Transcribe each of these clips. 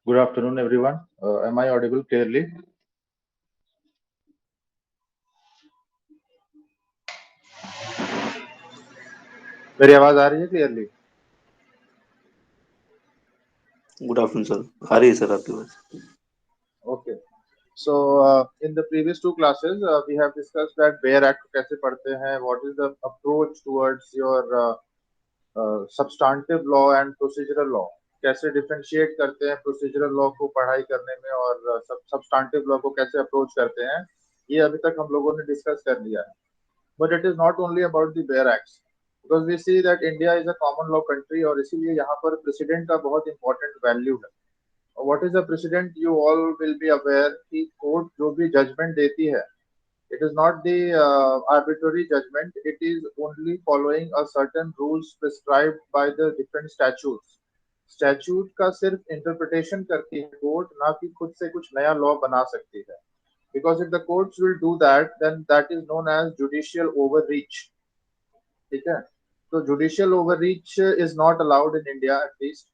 Good afternoon, everyone. Am I audible clearly? मेरी आवाज आ रही है clearly? Good afternoon sir. आ रही है सर आपकी बात। Okay. So, in the previous two classes, we have discussed that Bayer Act कैसे पढ़ते हैं, what is the approach towards your substantive law and procedural law. कैसे differentiate करते हैं procedural law को पढ़ाई करने में और substantive law को कैसे approach करते हैं, ये अभी तक हम लोगों ने discuss कर लिया है. But it is not only about the Bayer Acts, because we see that India is a common law country और इसीलिए यहाँ पर precedent का बहुत important value है. What is the precedent? You all will be aware कि court जो भी जजमेंट देती है, it is not the arbitrary judgment. It is only following a certain rules prescribed by the different statutes. Statute का सिर्फ interpretation करती है court, ना कि खुद से कुछ नया लॉ बना सकती है. Because if the courts will do that, then that is known as judicial overreach. ठीक है, तो judicial overreach is not allowed in India at least.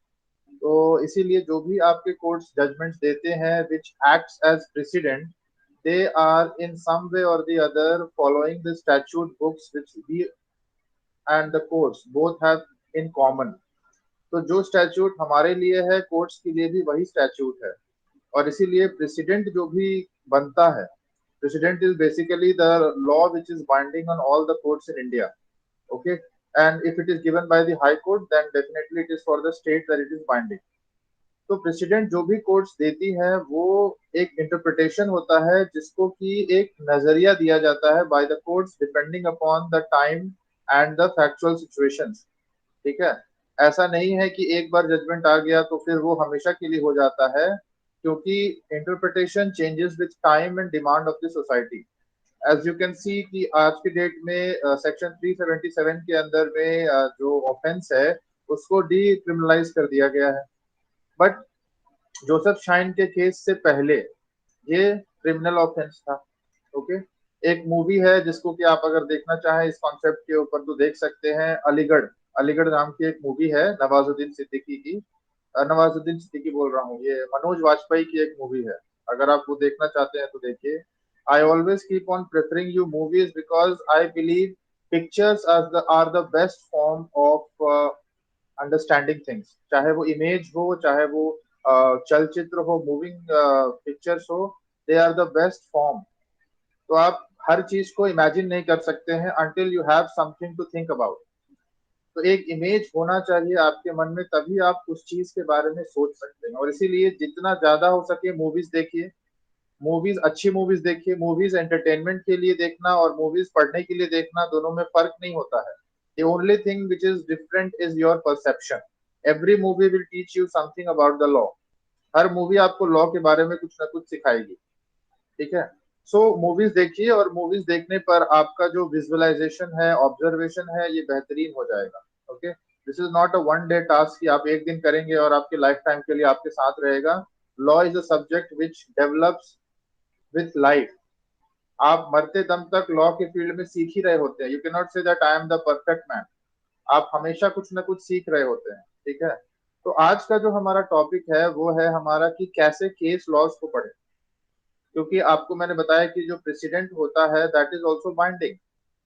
तो इसीलिए जो भी आपके कोर्ट्स जजमेंट्स देते हैं which acts as precedent, they are in some way or the other following the statute books which we and the courts both have in common. तो जो statute हमारे लिए है कोर्ट्स के लिए भी वही स्टैच्यूट है, और इसीलिए प्रेसिडेंट जो भी बनता है, president is basically the law which is binding on all the courts in India. Okay, and if it is given by the high court, then definitely it is for the state that it is binding. तो president जो भी courts देती है वो एक interpretation होता है जिसको कि एक नजरिया दिया जाता है by the courts depending upon the time and the factual situations. ठीक है, ऐसा नहीं है कि एक बार जजमेंट आ गया तो फिर वो हमेशा के लिए हो जाता है, क्योंकि interpretation changes with time and demand of the society. As you can see कि आज के डेट में सेक्शन 377 के अंदर में जो ऑफेंस है उसको डीक्रिमिनलाइज कर दिया गया है. बट जोसेफ शाइन के केस से पहले ये क्रिमिनल ऑफेंस था. ओके, एक मूवी है जिसको कि आप अगर देखना चाहें इस कॉन्सेप्ट के ऊपर तो देख सकते हैं, अलीगढ़. अलीगढ़ नाम की एक मूवी है नवाजुद्दीन सिद्दीकी की. नवाजुद्दीन सिद्दीकी बोल रहा हूँ, ये मनोज वाजपेयी की एक मूवी है. अगर आप वो देखना चाहते हैं तो देखिए. I always keep on preferring you movies because I believe pictures are the best form of understanding things. चाहे वो इमेज हो, चाहे वो चलचित्र हो, मूविंग पिक्चर्स हो, they are the best form. तो आप हर चीज को इमेजिन नहीं कर सकते हैं until you have something to think about. तो एक इमेज होना चाहिए आपके मन में, तभी आप उस चीज के बारे में सोच सकते हैं. और इसीलिए जितना ज्यादा हो सके मूवीज देखिए, मूवीज अच्छी मूवीज देखिए. मूवीज एंटरटेनमेंट के लिए देखना और मूवीज पढ़ने के लिए देखना, दोनों में फर्क नहीं होता है. The only thing which is different is your perception. Every movie will teach you something about the law. Her movie आपको लॉ के बारे में कुछ ना कुछ सिखाएगी. ठीक है, सो मूवीज देखिए और मूवीज देखने पर आपका जो विजुअलाइजेशन है, ऑब्जर्वेशन है, ये बेहतरीन हो जाएगा. Okay, this is not a one day task कि आप एक दिन करेंगे और आपके लाइफ टाइम के लिए आपके साथ रहेगा. Law is a subject which develops with life. आप मरते दम तक लॉ के फील्ड में सीख ही रहे होते हैं. You can not say that I am the perfect man. आप हमेशा कुछ ना कुछ सीख रहे होते हैं. ठीक है, तो आज का जो हमारा टॉपिक है वो है हमारा कि कैसे केस लॉज को पढ़े. क्योंकि आपको मैंने बताया कि जो प्रेसिडेंट होता है दैट इज ऑल्सो बाइंडिंग.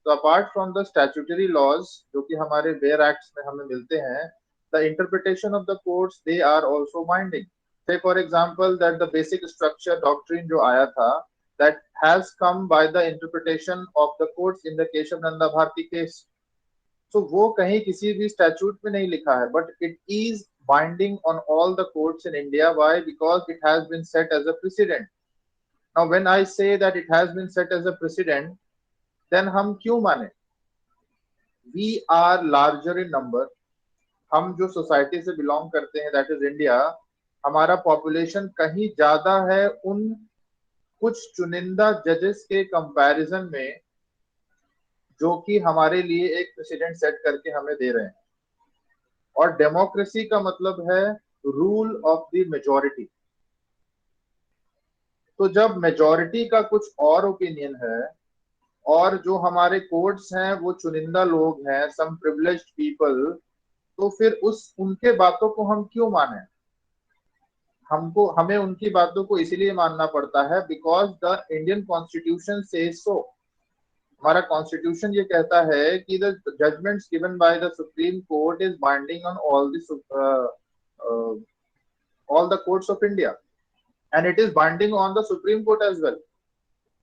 तो apart from the statutory laws जो कि हमारे बेयर एक्ट्स में हमें मिलते हैं, the interpretation of the courts they are also binding. So for example that the basic structure doctrine जो आया था, that has come by the interpretation of the courts in the Keshavananda Bharati case. तो वो कहीं किसी भी स्टैट्यूट में नहीं लिखा है, but it is binding on all the courts in India. Why? Because it has been set as a president. Now when I say that it has been set as a president, then हम क्यों माने? We are larger in number. हम जो society से belong करते हैं that is India, हमारा population कहीं ज्यादा है उन कुछ चुनिंदा जजेस के कंपैरिजन में जो कि हमारे लिए एक प्रेसिडेंट सेट करके हमें दे रहे हैं. और डेमोक्रेसी का मतलब है रूल ऑफ द मेजॉरिटी. तो जब मेजॉरिटी का कुछ और ओपिनियन है और जो हमारे कोर्ट्स हैं वो चुनिंदा लोग हैं, सम प्रिविलेज्ड पीपल, तो फिर उस उनके बातों को हम क्यों माने? हमें उनकी बातों को इसीलिए मानना पड़ता है because the Indian constitution says so. हमारा कॉन्स्टिट्यूशन ये कहता है कि the judgements given by the supreme court is binding on all the courts of India and it is binding on the supreme court as well.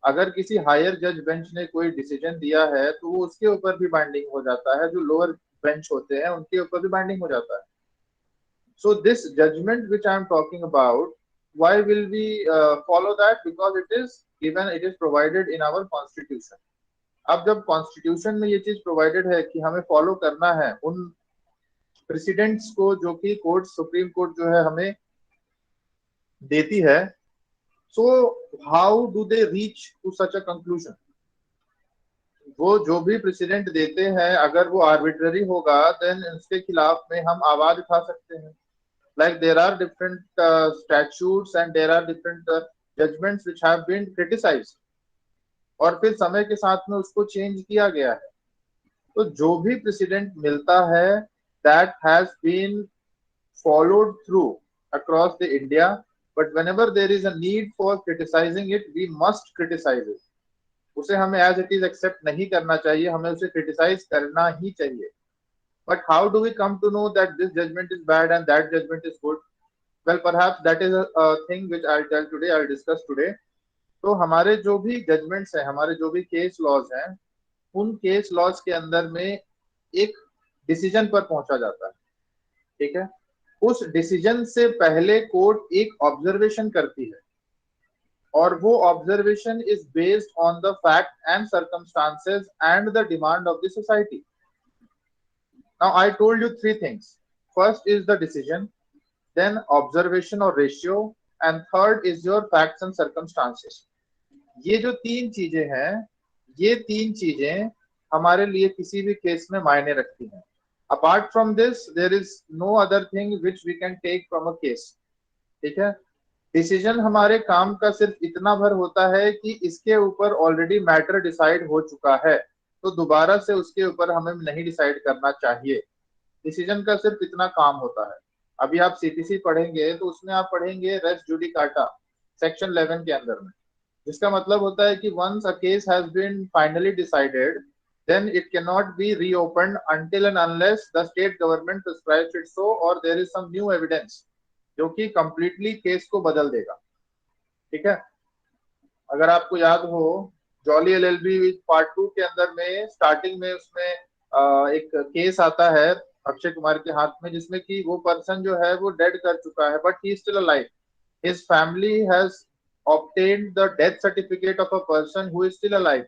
अगर किसी higher जज bench ने कोई डिसीजन दिया है तो वो उसके ऊपर भी बाइंडिंग हो जाता है, जो लोअर बेंच होते हैं उनके ऊपर भी बाइंडिंग हो जाता है। So this judgment which I am talking about, why will we follow that? Because it is given, it is provided in our constitution. अब जब कॉन्स्टिट्यूशन में ये चीज प्रोवाइडेड है कि हमें फॉलो करना है उन प्रेसिडेंट्स को जो कि कोर्ट, सुप्रीम कोर्ट जो है हमें देती है, so how do they reach to such a conclusion? वो जो भी प्रेसिडेंट देते हैं अगर वो आर्बिट्ररी होगा देन उसके खिलाफ में हम आवाज उठा सकते हैं। Like there are different statutes and there are different judgments which have been criticized और फिर समय के साथ में उसको चेंज किया गया है। तो जो भी प्रेसिडेंट मिलता है that has been followed through across the India, but whenever there is a need for criticizing it, we must criticize it. उसे हमें as it is accept नहीं करना चाहिए, हमें उसे criticize करना ही चाहिए। But how do we come to know that this judgment is bad and that judgment is good? Well, perhaps that is a thing which I'll tell today, I'll discuss today. तो हमारे जो भी judgements हैं, हमारे जो भी case laws हैं, उन केस लॉज के अंदर में एक डिसीजन पर पहुंचा जाता है, ठीक है। उस डिसीजन से पहले कोर्ट एक ऑब्जर्वेशन करती है और वो observation is based on the fact and circumstances and the demand of the society. Now I told you three things. First is the decision, then observation or ratio, and third is your facts and circumstances. ये जो तीन चीजें हैं, ये तीन चीजें हमारे लिए किसी भी केस में मायने रखती हैं। Apart from this, there is no other thing which we can take from a case. ठीक है। डिसीजन हमारे काम का सिर्फ इतना भर होता है कि इसके ऊपर ऑलरेडी मैटर डिसाइड हो चुका है, तो दोबारा से उसके ऊपर हमें नहीं डिसाइड करना चाहिए। डिसीजन का सिर्फ इतना काम होता है। अभी आप सीपीसी पढ़ेंगे तो उसमें आप पढ़ेंगे रेस जुडिकाटा सेक्शन 11 के अंदर में, जिसका मतलब होता है कि once a case has been finally decided then it cannot be reopened until and unless the state government prescribes it so or there is some new evidence जो कि completely केस को बदल देगा। ठीक है। अगर आपको याद हो जॉली एलएलबी पार्ट 2 के अंदर में स्टार्टिंग में उसमें एक केस आता है अक्षय कुमार के हाथ में, जिसमें कि वो पर्सन जो है वो डेड कर चुका है but he is still alive. His family has obtained the death certificate of a person who is still alive.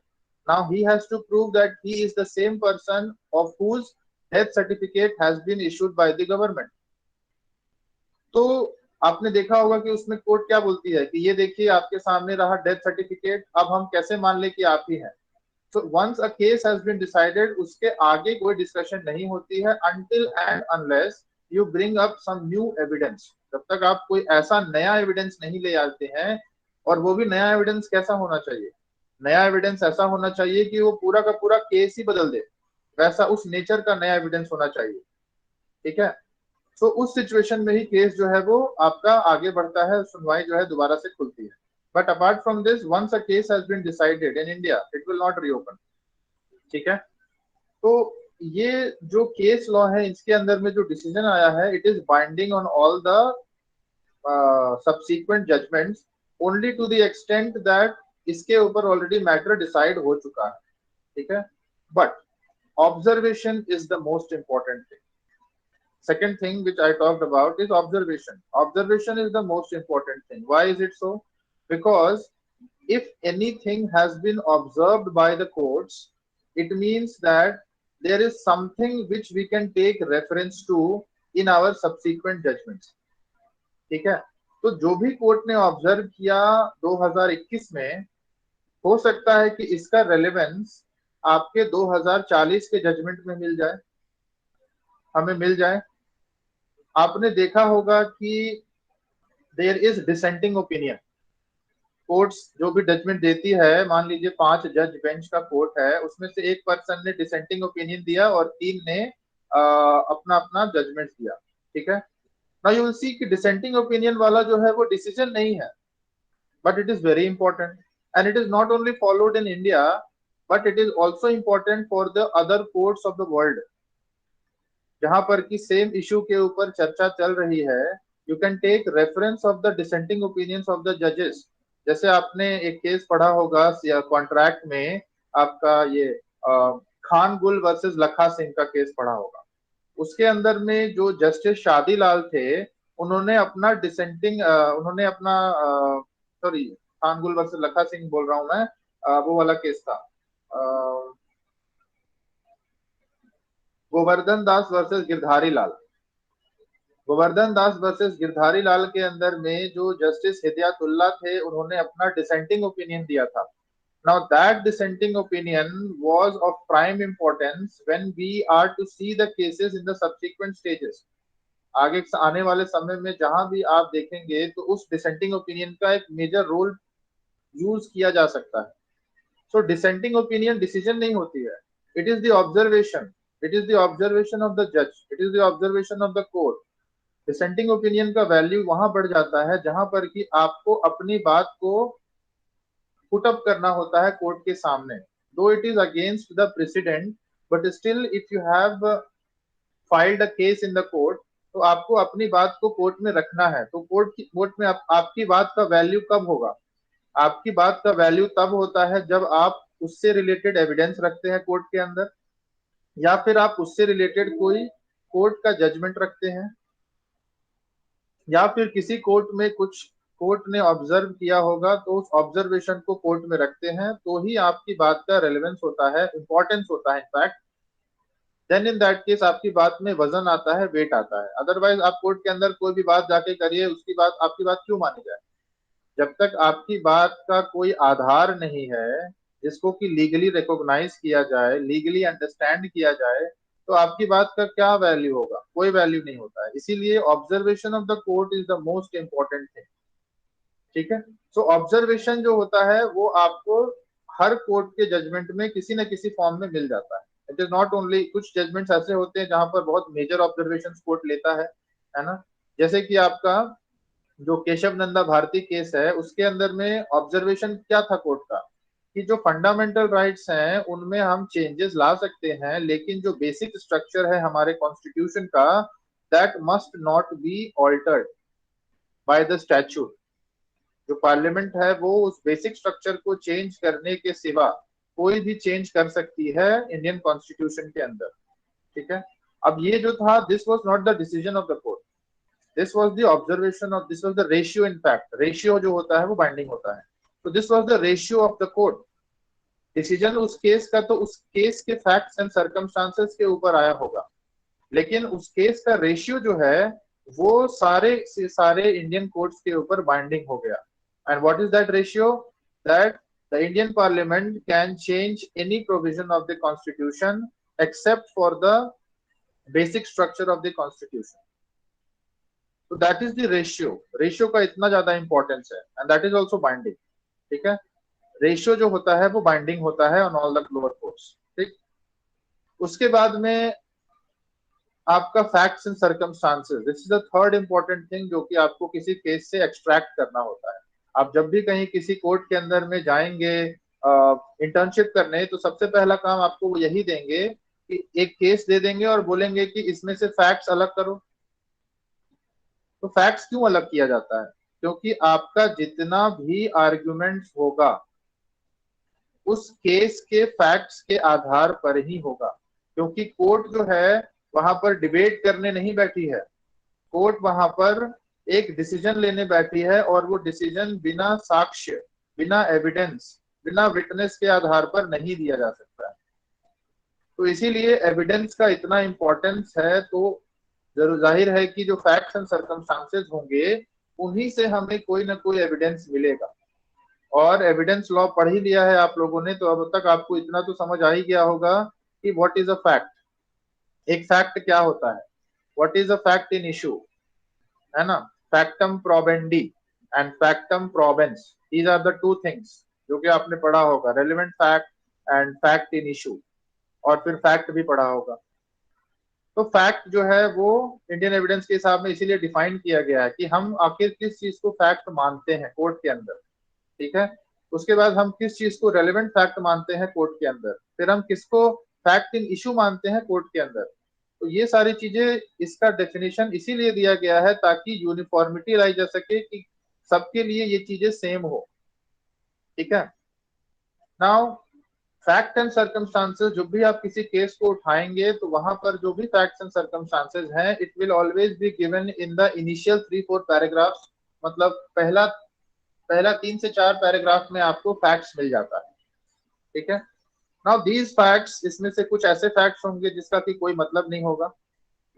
Now he has to prove that he is the same person of whose death certificate has been issued by the government. तो आपने देखा होगा कि उसमें court क्या बोलती है कि ये देखिए आपके सामने रहा डेथ सर्टिफिकेट, अब हम कैसे मान ले कि आप ही हैं। So once a case has been decided, उसके आगे कोई डिस्कशन नहीं होती है until and unless you bring up some new evidence. जब तक आप कोई ऐसा नया एविडेंस नहीं ले आते हैं, और वो भी नया एविडेंस कैसा होना चाहिए? नया एविडेंस ऐसा होना चाहिए कि वो पूरा का पूरा केस ही बदल दे, वैसा उस नेचर का नया एविडेंस होना चाहिए। ठीक है। तो उस सिचुएशन में ही केस जो है वो आपका आगे बढ़ता है, सुनवाई जो है दोबारा से खुलती है। But apart from this, once a case has been decided in India, it will not reopen. ठीक है। तो ये जो केस लॉ है, इसके अंदर में जो डिसीजन आया है, it is binding on all the subsequent judgements only to the extent that इसके ऊपर ऑलरेडी मैटर डिसाइड हो चुका है। ठीक है। But observation is the most important thing. Second thing which I talked about is observation. Observation is the most important thing. Why is it so? Because if anything has been observed by the courts, it means that there is something which we can take reference to in our subsequent judgments. ठीक है। तो जो भी court ने observe किया 2021 में, हो सकता है कि इसका रेलेवेंस आपके 2040 के जजमेंट में मिल जाए, हमें मिल जाए। आपने देखा होगा कि there is dissenting opinion. Courts जो भी जजमेंट देती है, मान लीजिए 5 जज बेंच का कोर्ट है, उसमें से एक पर्सन ने डिसेंटिंग ओपिनियन दिया और 3 ने अपना अपना जजमेंट दिया। ठीक है। नाउ यू विल सी कि डिसेंटिंग ओपिनियन वाला जो है वो डिसीजन नहीं है, but it is very important and it is not only followed in India but it is also important for the other courts of the world. जहां पर कि सेम इशू के ऊपर चर्चा चल रही है, you can take reference of the dissenting opinions of the जजेस। जैसे आपने एक केस पढ़ा होगा कॉन्ट्रैक्ट में, आपका ये खान गुल वर्सेस लखा सिंह का केस पढ़ा होगा। उसके अंदर में जो जस्टिस शादीलाल थे, उन्होंने अपना डिसेंटिंग उन्होंने अपना सॉरी खान गुल वर्सेस लखा सिंह बोल रहा हूं मैं, वो वाला केस था गोवर्धन दास वर्सेस गिरधारी लाल। गोवर्धन दास वर्सेस गिरधारी लाल के अंदर में जो जस्टिस हिदायतुल्लाह थे, उन्होंने अपना डिसेंटिंग ओपिनियन दिया था। Now that dissenting opinion was of prime importance when we are to see the cases in the subsequent stages. आगे आने वाले समय में जहां भी आप देखेंगे तो उस डिसेंटिंग ओपिनियन का एक मेजर रोल यूज किया जा सकता है। सो डिसेंटिंग ओपिनियन डिसीजन नहीं होती है, it is the observation, it is the observation of the जज, it is the observation of the court. Dissenting opinion का वैल्यू वहां बढ़ जाता है जहां पर कि आपको अपनी बात को पुट अप करना होता है कोर्ट के सामने। दो it is against the president, but still if you have filed a case in the court, तो आपको अपनी बात को कोर्ट में रखना है। तो कोर्ट में आपकी बात का वैल्यू कब होगा? आपकी बात का वैल्यू तब होता है जब आप उससे रिलेटेड एविडेंस रखते हैं कोर्ट के अंदर, या फिर आप उससे रिलेटेड कोई कोर्ट का जजमेंट रखते हैं, या फिर किसी कोर्ट में कुछ कोर्ट ने ऑब्जर्व किया होगा तो उस ऑब्जर्वेशन को कोर्ट में रखते हैं, तो ही आपकी बात का रेलेवेंस होता है, इंपॉर्टेंस होता है in fact. Then in that case आपकी बात में वजन आता है, वेट आता है। अदरवाइज आप कोर्ट के अंदर कोई भी बात जाके करिए, उसकी बात आपकी बात क्यों मानी जाए? जब तक आपकी बात का कोई आधार नहीं है जिसको कि लीगली रिकॉग्नाइज किया जाए, लीगली अंडरस्टैंड किया जाए, तो आपकी बात का क्या वैल्यू होगा? कोई वैल्यू नहीं होता है। इसीलिए observation of the court is the most important thing. ठीक है, सो ऑब्जर्वेशन जो होता है वो आपको हर कोर्ट के जजमेंट में किसी न किसी फॉर्म में मिल जाता है। इट इज नॉट ओनली, कुछ जजमेंट्स ऐसे होते हैं जहां पर बहुत मेजर ऑब्जर्वेशन कोर्ट लेता है ना। जैसे कि आपका जो केशव नंदा भारती केस है, उसके अंदर में ऑब्जर्वेशन क्या था कोर्ट का, कि जो फंडामेंटल राइट्स हैं उनमें हम चेंजेस ला सकते हैं, लेकिन जो बेसिक स्ट्रक्चर है हमारे कॉन्स्टिट्यूशन का, that must not be altered by the statute. जो पार्लियामेंट है वो उस बेसिक स्ट्रक्चर को चेंज करने के सिवा कोई भी चेंज कर सकती है इंडियन कॉन्स्टिट्यूशन के अंदर। ठीक है, अब ये जो था, this was not the decision of the court, this was the observation of, this was the ratio. In fact ratio जो होता है वो बाइंडिंग होता है, तो this was the ratio of the court. Decision उस केस का तो उस केस के फैक्ट्स एंड सर्कमस्टांसेस के ऊपर आया होगा, लेकिन उस केस का रेशियो जो है वो सारे से सारे इंडियन कोर्ट्स के ऊपर बाइंडिंग हो गया। And what is that ratio? That the Indian parliament can change any provision of the constitution except for the basic structure of the constitution. तो that is the ratio. Ratio का इतना ज्यादा importance है and that is also binding. ठीक है, ratio जो होता है वो बाइंडिंग होता है on all the lower courts. ठीक, उसके बाद में आपका facts and circumstances, this is the third important thing जो कि आपको किसी केस से एक्सट्रैक्ट करना होता है। आप जब भी कहीं किसी कोर्ट के अंदर में जाएंगे इंटर्नशिप करने, तो सबसे पहला काम आपको वो यही देंगे कि एक केस दे देंगे और बोलेंगे कि इसमें से फैक्ट्स अलग करो। तो फैक्ट्स क्यों अलग किया जाता है? क्योंकि आपका जितना भी आर्ग्यूमेंट्स होगा उस केस के फैक्ट्स के आधार पर ही होगा, क्योंकि कोर्ट जो है वहां पर डिबेट करने नहीं बैठी है, कोर्ट वहां पर एक डिसीजन लेने बैठी है, और वो डिसीजन बिना साक्ष्य, बिना एविडेंस, बिना विटनेस के आधार पर नहीं दिया जा सकता है। तो इसीलिए एविडेंस का इतना इंपॉर्टेंस है। तो जरूर जाहिर है कि जो फैक्ट्स एंड सर्कमस्टांसेस होंगे उन्हीं से हमें कोई ना कोई एविडेंस मिलेगा। और एविडेंस लॉ पढ़ ही लिया है आप लोगों ने, तो अब तक आपको इतना तो समझ आ ही गया होगा कि व्हाट इज अ फैक्ट। एक फैक्ट क्या होता है? What is a fact in issue, है ना। Factum probandi and factum probans, these are the two things जो कि आपने पढ़ा होगा, relevant fact and fact in issue, और फिर फैक्ट भी पढ़ा होगा। तो फैक्ट जो है वो इंडियन एविडेंस के हिसाब में इसीलिए डिफाइन किया गया है कि हम आखिर किस चीज को फैक्ट मानते हैं कोर्ट के अंदर, ठीक है। उसके बाद हम किस चीज को रेलेवेंट फैक्ट मानते हैं कोर्ट के अंदर, फिर हम किसको फैक्ट इन इशू मानते हैं कोर्ट के अंदर। तो ये सारी चीजें, इसका डेफिनेशन इसीलिए दिया गया है ताकि यूनिफॉर्मिटी लाई जा सके कि सबके लिए ये चीजें सेम हो, ठीक है। नाउ फैक्ट एंड सर्कमस्टांसेस, जब भी आप किसी केस को उठाएंगे तो वहां पर जो भी फैक्ट्स एंड सर्कमस्टांसेस हैं, it will always be given in the initial 3-4 paragraphs. मतलब पहला पहला 3 से 4 पैराग्राफ में आपको फैक्ट्स मिल जाता है, ठीक है। नाउ दीज फैक्ट्स, इसमें से कुछ ऐसे फैक्ट्स होंगे जिसका कि कोई मतलब नहीं होगा,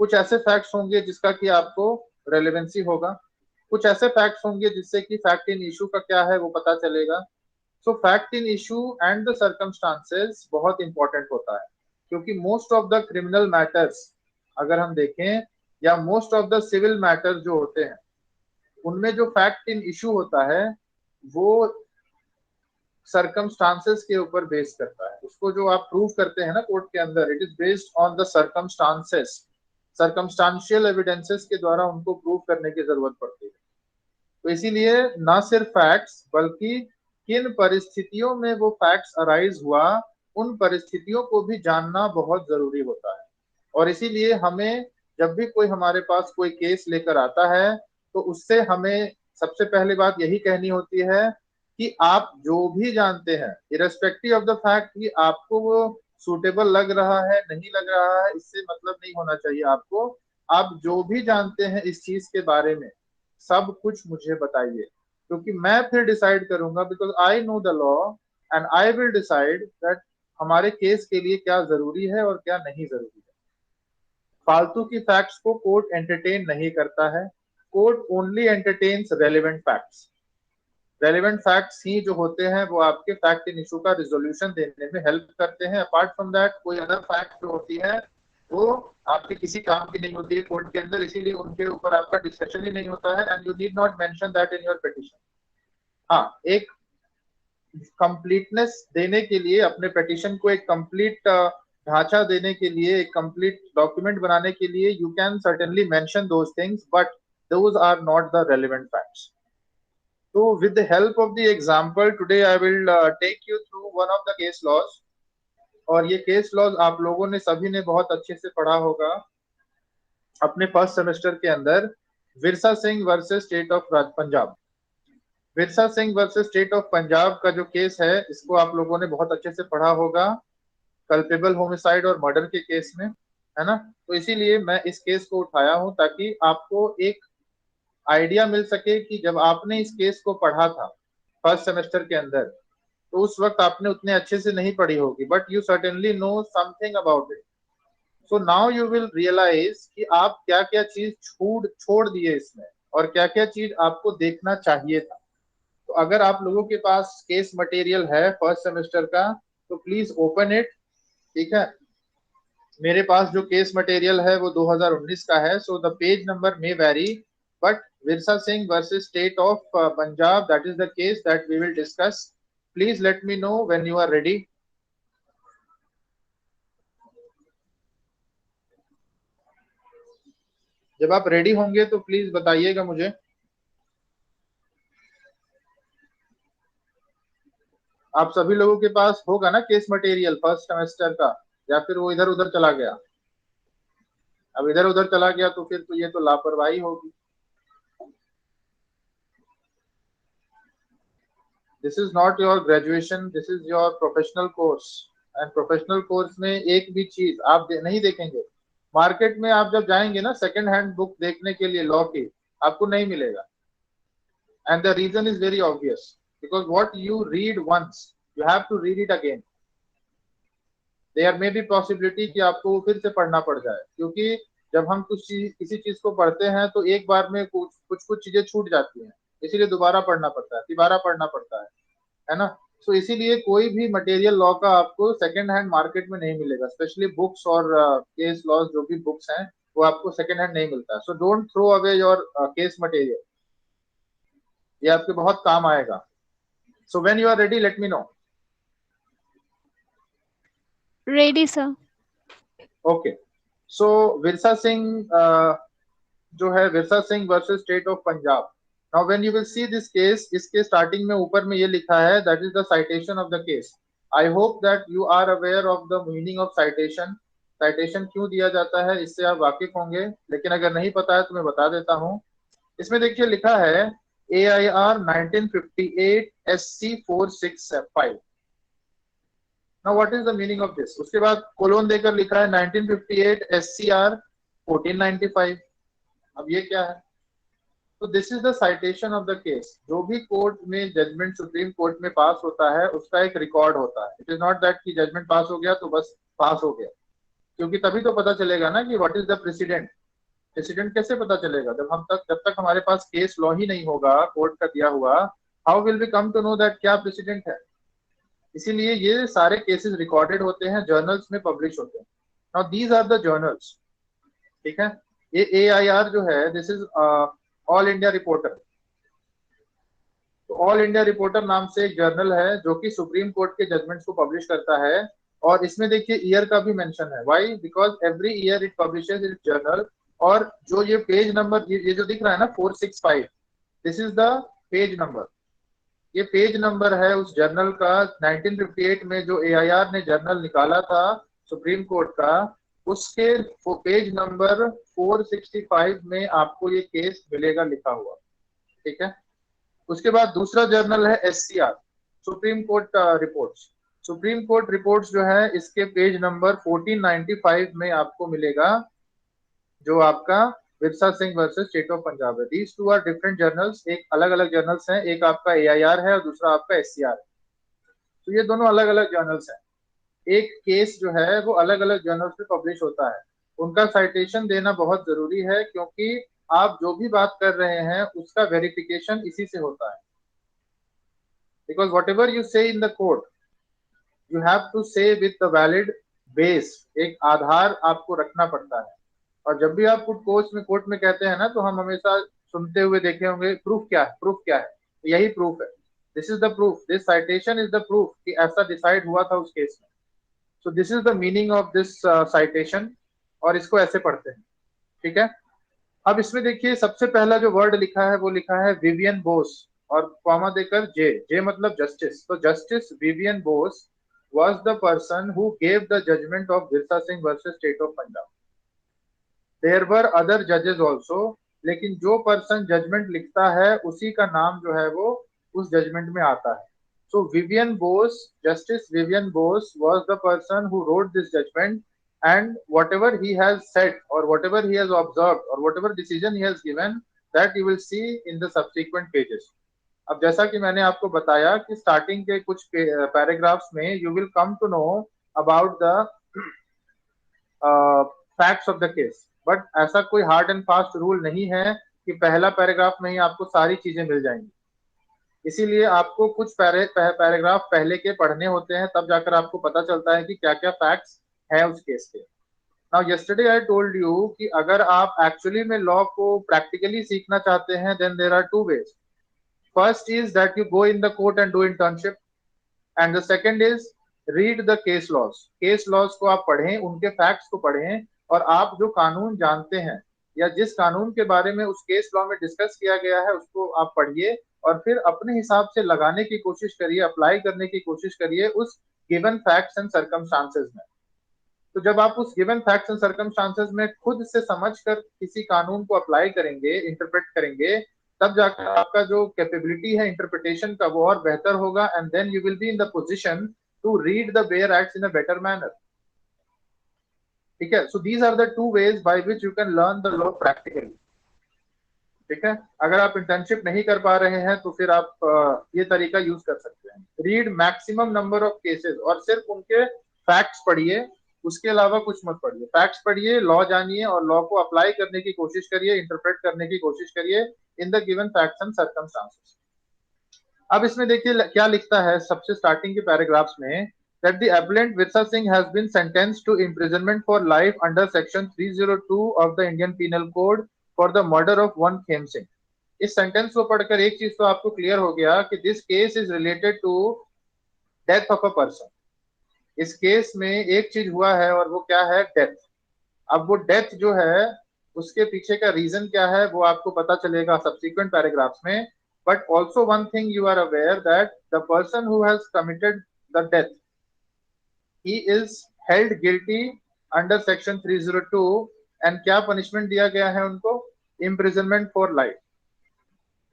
कुछ ऐसे फैक्ट्स होंगे जिसका कि आपको रेलेवेंसी होगा, कुछ ऐसे फैक्ट्स होंगे जिससे कि फैक्ट इन इशू का क्या है वो पता चलेगा। So fact in issue and the circumstances बहुत इंपॉर्टेंट होता है, क्योंकि most of the criminal matters अगर हम देखें, या most of the civil matters जो होते हैं, उनमें जो फैक्ट इन इशू होता है वो सर्कमस्टांसेस के ऊपर बेस करता है। उसको जो आप प्रूव करते हैं ना कोर्ट के अंदर, it is based on the circumstances, circumstantial evidences के द्वारा उनको प्रूव करने की जरूरत पड़ती है। तो इसीलिए ना सिर्फ फैक्ट्स, बल्कि किन परिस्थितियों में वो फैक्ट्स अराइज हुआ, उन परिस्थितियों को भी जानना बहुत जरूरी होता है। और इसीलिए हमें जब भी कोई हमारे पास कोई केस लेकर आता है, तो उससे हमें सबसे पहली बात यही कहनी होती है कि आप जो भी जानते हैं, इरेस्पेक्टिव ऑफ द फैक्ट कि आपको वो सूटेबल लग रहा है नहीं लग रहा है, इससे मतलब नहीं होना चाहिए आपको। आप जो भी जानते हैं इस चीज के बारे में, सब कुछ मुझे बताइए, क्योंकि मैं फिर डिसाइड करूंगा, because I know the law and I will decide that हमारे केस के लिए क्या जरूरी है और क्या नहीं जरूरी है। फालतू की फैक्ट्स को कोर्ट एंटरटेन नहीं करता है। Court only entertains relevant facts. Relevant facts ही जो होते हैं वो आपके फैक्ट इन इशू का रिजोल्यूशन देने में हेल्प करते हैं। अपार्ट फ्रॉम दैट कोई अदर फैक्ट जो होती है वो आपके किसी काम की नहीं होती है कोर्ट के अंदर, इसीलिए उनके ऊपर आपका डिस्कशन ही नहीं होता है, and you need not mention that in your petition. हाँ, एक कंप्लीटनेस देने के लिए, अपने पिटिशन को एक कंप्लीट ढांचा देने के लिए, एक कंप्लीट डॉक्यूमेंट बनाने के लिए, you can certainly mention those things, but those are not the relevant facts. So, with the help of the example, today I will take you through one of the case laws. और ये case laws आप लोगों ने सभी ने बहुत अच्छे से पढ़ा होगा अपने फर्स्ट सेमेस्टर के अंदर। Virsa Singh versus state of Punjab. Virsa Singh versus state of Punjab का जो केस है, इसको आप लोगों ने बहुत अच्छे से पढ़ा होगा कल्पेबल होमिसाइड और मर्डर के केस में, है ना। तो इसीलिए मैं इस केस को उठाया हूं ताकि आपको एक आइडिया मिल सके कि जब आपने इस केस को पढ़ा था फर्स्ट सेमेस्टर के अंदर, तो उस वक्त आपने उतने अच्छे से नहीं पढ़ी होगी, but you certainly know something about it. So now you will realise कि आप क्या क्या चीज छोड़ दिए इसमें, और क्या क्या चीज आपको देखना चाहिए था। तो अगर आप लोगों के पास केस मटेरियल है फर्स्ट सेमेस्टर का, तो प्लीज ओपन इट, ठीक है। मेरे पास जो केस मटेरियल है वो 2019 का है, so the page number may vary, but Virsa Singh versus state of Punjab, that is the case that we will discuss. Please let me know when you are ready. जब आप रेडी होंगे तो प्लीज बताइएगा मुझे। आप सभी लोगों के पास होगा ना केस मटेरियल फर्स्ट सेमेस्टर का, या फिर वो इधर उधर चला गया? अब इधर उधर चला गया तो फिर तो ये तो लापरवाही होगी। This is not your graduation, this is your professional course, and professional course में एक भी चीज आप नहीं देखेंगे। मार्केट में आप जब जाएंगे ना सेकंड हैंड बुक देखने के लिए लॉ की, आपको नहीं मिलेगा। And the reason is very obvious, because what you read once you have to read it again. There may be possibility कि आपको वो फिर से पढ़ना पड़ जाए, क्योंकि जब हम किसी चीज को पढ़ते हैं तो एक बार में कुछ चीजें छूट जाती हैं, इसीलिए दोबारा पढ़ना पड़ता है, दोबारा पढ़ना पड़ता है ना। सो इसीलिए कोई भी मटेरियल लॉ का आपको सेकंड हैंड मार्केट में नहीं मिलेगा, स्पेशली बुक्स और केस लॉज जो भी बुक्स हैं वो आपको सेकंड हैंड नहीं मिलता। So don't throw away your case material, ये आपके बहुत काम आएगा। So when you are ready let me know. Ready, sir. Okay, so Virsa Singh जो है, Virsa Singh versus state of Punjab. Now when you will see this case, इसके स्टार्टिंग में ऊपर में ये लिखा है that is the citation of the case. I hope that you are aware of the meaning of citation. Citation क्यों दिया जाता है इससे आप वाकिफ होंगे, लेकिन अगर नहीं पता है तो मैं बता देता हूँ। इसमें देखिए लिखा है AIR 1958 SC 465। Now what is the meaning of this? उसके बाद कोलोन देकर लिखा है 1958 SCR 1495। अब ये क्या है? तो this is the citation of the case. जो भी कोर्ट में जजमेंट सुप्रीम कोर्ट में पास होता है उसका एक रिकॉर्ड होता है। इट इज नॉट दैट कि जजमेंट पास हो गया तो बस पास हो गया, क्योंकि तभी तो पता चलेगा ना कि what is the president. President कैसे पता चलेगा? जब तक हमारे पास केस लॉ ही नहीं होगा कोर्ट का दिया हुआ, how will we come to know that क्या प्रेसिडेंट है? इसीलिए ये सारे केसेस रिकॉर्डेड होते हैं, जर्नल्स में पब्लिश होते हैं। Now these are the journals, ठीक है। ये AIR जो है, this is all India reporter. तो ऑल इंडिया रिपोर्टर नाम से एक जर्नल है जो कि सुप्रीम कोर्ट के जजमेंट्स को पब्लिश करता है। और इसमें देखिए ईयर का भी मेंशन है। Why? Because every year it publishes it's journal. और जो ये पेज नंबर, ये जो दिख रहा है ना 465, this is the page number. ये पेज नंबर है उस जर्नल का। 1958 में जो AIR ने जर्नल निकाला था सुप्रीम कोर्ट का, उसके पेज नंबर 465 में आपको ये केस मिलेगा लिखा हुआ, ठीक है। उसके बाद दूसरा जर्नल है SCR, supreme court reports. Supreme court reports जो है इसके पेज नंबर 1495 में आपको मिलेगा, जो आपका Virsa Singh versus state of Punjab है। These two are different journals, एक अलग अलग जर्नल्स हैं। एक आपका AIR है और दूसरा आपका SCR है। तो ये दोनों अलग अलग जर्नल्स हैं। एक केस जो है वो अलग अलग जर्नल्स में पब्लिश होता है। उनका साइटेशन देना बहुत जरूरी है, क्योंकि आप जो भी बात कर रहे हैं उसका वेरिफिकेशन इसी से होता है। Because what ever you say in the court, you have to say with the valid base. एक आधार आपको रखना पड़ता है। और जब भी आप कोर्ट में कहते हैं ना, तो हम हमेशा सुनते हुए देखे होंगे, प्रूफ क्या है, प्रूफ क्या है? तो यही प्रूफ है। This is the proof, this citation is the proof कि ऐसा डिसाइड हुआ था उस केस में। So this is the meaning of this citation, और इसको ऐसे पढ़ते हैं, ठीक है। अब इसमें देखिए सबसे पहला जो वर्ड लिखा है वो लिखा है विवियन बोस, और कॉमा देकर जे। जे मतलब जस्टिस। तो justice Vivian Bose was the person who gave the judgment of Virsa Singh versus State of Punjab. There were other judges also, लेकिन जो पर्सन जजमेंट लिखता है उसी का नाम जो है वो उस जजमेंट में आता है। So Vivian Bose, Justice Vivian Bose was the person who wrote this judgment, and whatever he has said or whatever he has observed or whatever decision he has given, that you will see in the subsequent pages. अब जैसा कि मैंने आपको बताया कि starting के कुछ paragraphs में you will come to know about the facts of the case, but ऐसा कोई हार्ड एंड फास्ट रूल नहीं है कि पहला पैराग्राफ में ही आपको सारी चीजें मिल जाएंगी। इसीलिए आपको कुछ पैराग्राफ पहले के पढ़ने होते हैं, तब जाकर आपको पता चलता है कि क्या क्या फैक्ट्स है उस केस के। Now yesterday I told you कि अगर आप एक्चुअली में लॉ को प्रैक्टिकली सीखना चाहते हैं, then there are two ways. First is that you go in the court and do internship, and the second is read the case laws. Case laws को आप पढ़ें, उनके facts को पढ़ें, और आप जो कानून जानते हैं या जिस कानून के बारे में उस केस लॉ में डिस्कस किया गया है उसको आप पढ़िए, और फिर अपने हिसाब से लगाने की कोशिश करिए, अप्लाई करने की कोशिश करिए उस गिवन फैक्ट्स एंड सर्कमस्टांसेस में। तो जब आप उस गिवन फैक्ट्स एंड सर्कमस्टांसेस में खुद से समझकर किसी कानून को अप्लाई करेंगे, इंटरप्रेट करेंगे, तब जाकर आपका जो कैपेबिलिटी है इंटरप्रिटेशन का वो और बेहतर होगा, and then you will be in the position to read the bare acts in a better manner, ठीक है। So these are the two ways by which you can learn the law practically, ठीक है। अगर आप internship नहीं कर पा रहे हैं तो फिर आप ये तरीका यूज कर सकते हैं। Read maximum number of cases, और सिर्फ उनके फैक्ट्स पढ़िए, उसके अलावा कुछ मत पढ़िए। फैक्ट्स पढ़िए, लॉ जानिए, और लॉ को अप्लाई करने की कोशिश करिए, इंटरप्रेट करने की कोशिश करिए in the given facts and circumstances. अब इसमें देखिए क्या लिखता है सबसे स्टार्टिंग के पैराग्राफ्स में, that the appellant Virsa Singh has been sentenced to imprisonment for life under section 302 of the Indian Penal Code for the murder of one Khem Singh। इस सेंटेंस को पढ़कर एक चीज तो आपको क्लियर हो गया कि this case is related to death of a person. इस केस में एक चीज हुआ है और वो क्या है? डेथ। अब वो डेथ जो है उसके पीछे का रीजन क्या है वो आपको पता चलेगा सब्सिक्वेंट पैराग्राफ्स में. But also one thing you are aware that the person who has committed the death he is held guilty under section 302. And क्या पनिशमेंट दिया गया है उनको? Imprisonment for life.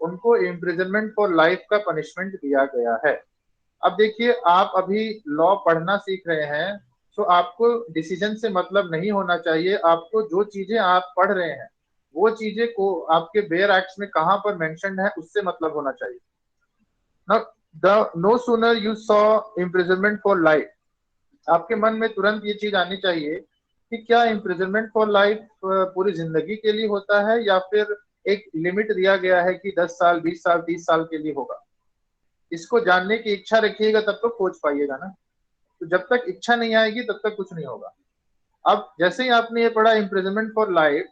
उनको इम्प्रिजनमेंट फॉर लाइफ का punishment दिया गया है. अब देखिए, आप अभी लॉ पढ़ना सीख रहे हैं, तो आपको डिसीजन से मतलब नहीं होना चाहिए. आपको जो चीजें आप पढ़ रहे हैं वो चीजें को आपके बेयर एक्ट्स में कहां पर मेंशन्ड है उससे मतलब होना चाहिए. Now, no sooner you saw imprisonment for life, आपके मन में तुरंत ये चीज आनी चाहिए कि क्या इम्प्रिजनमेंट फॉर लाइफ पूरी जिंदगी के लिए होता है या फिर एक लिमिट दिया गया है कि 10 साल 20 साल 30 साल के लिए होगा. इसको जानने की इच्छा रखिएगा तब तो खोज पाइएगा ना. तो जब तक इच्छा नहीं आएगी तब तक कुछ नहीं होगा. अब जैसे ही आपने ये पढ़ा imprisonment for life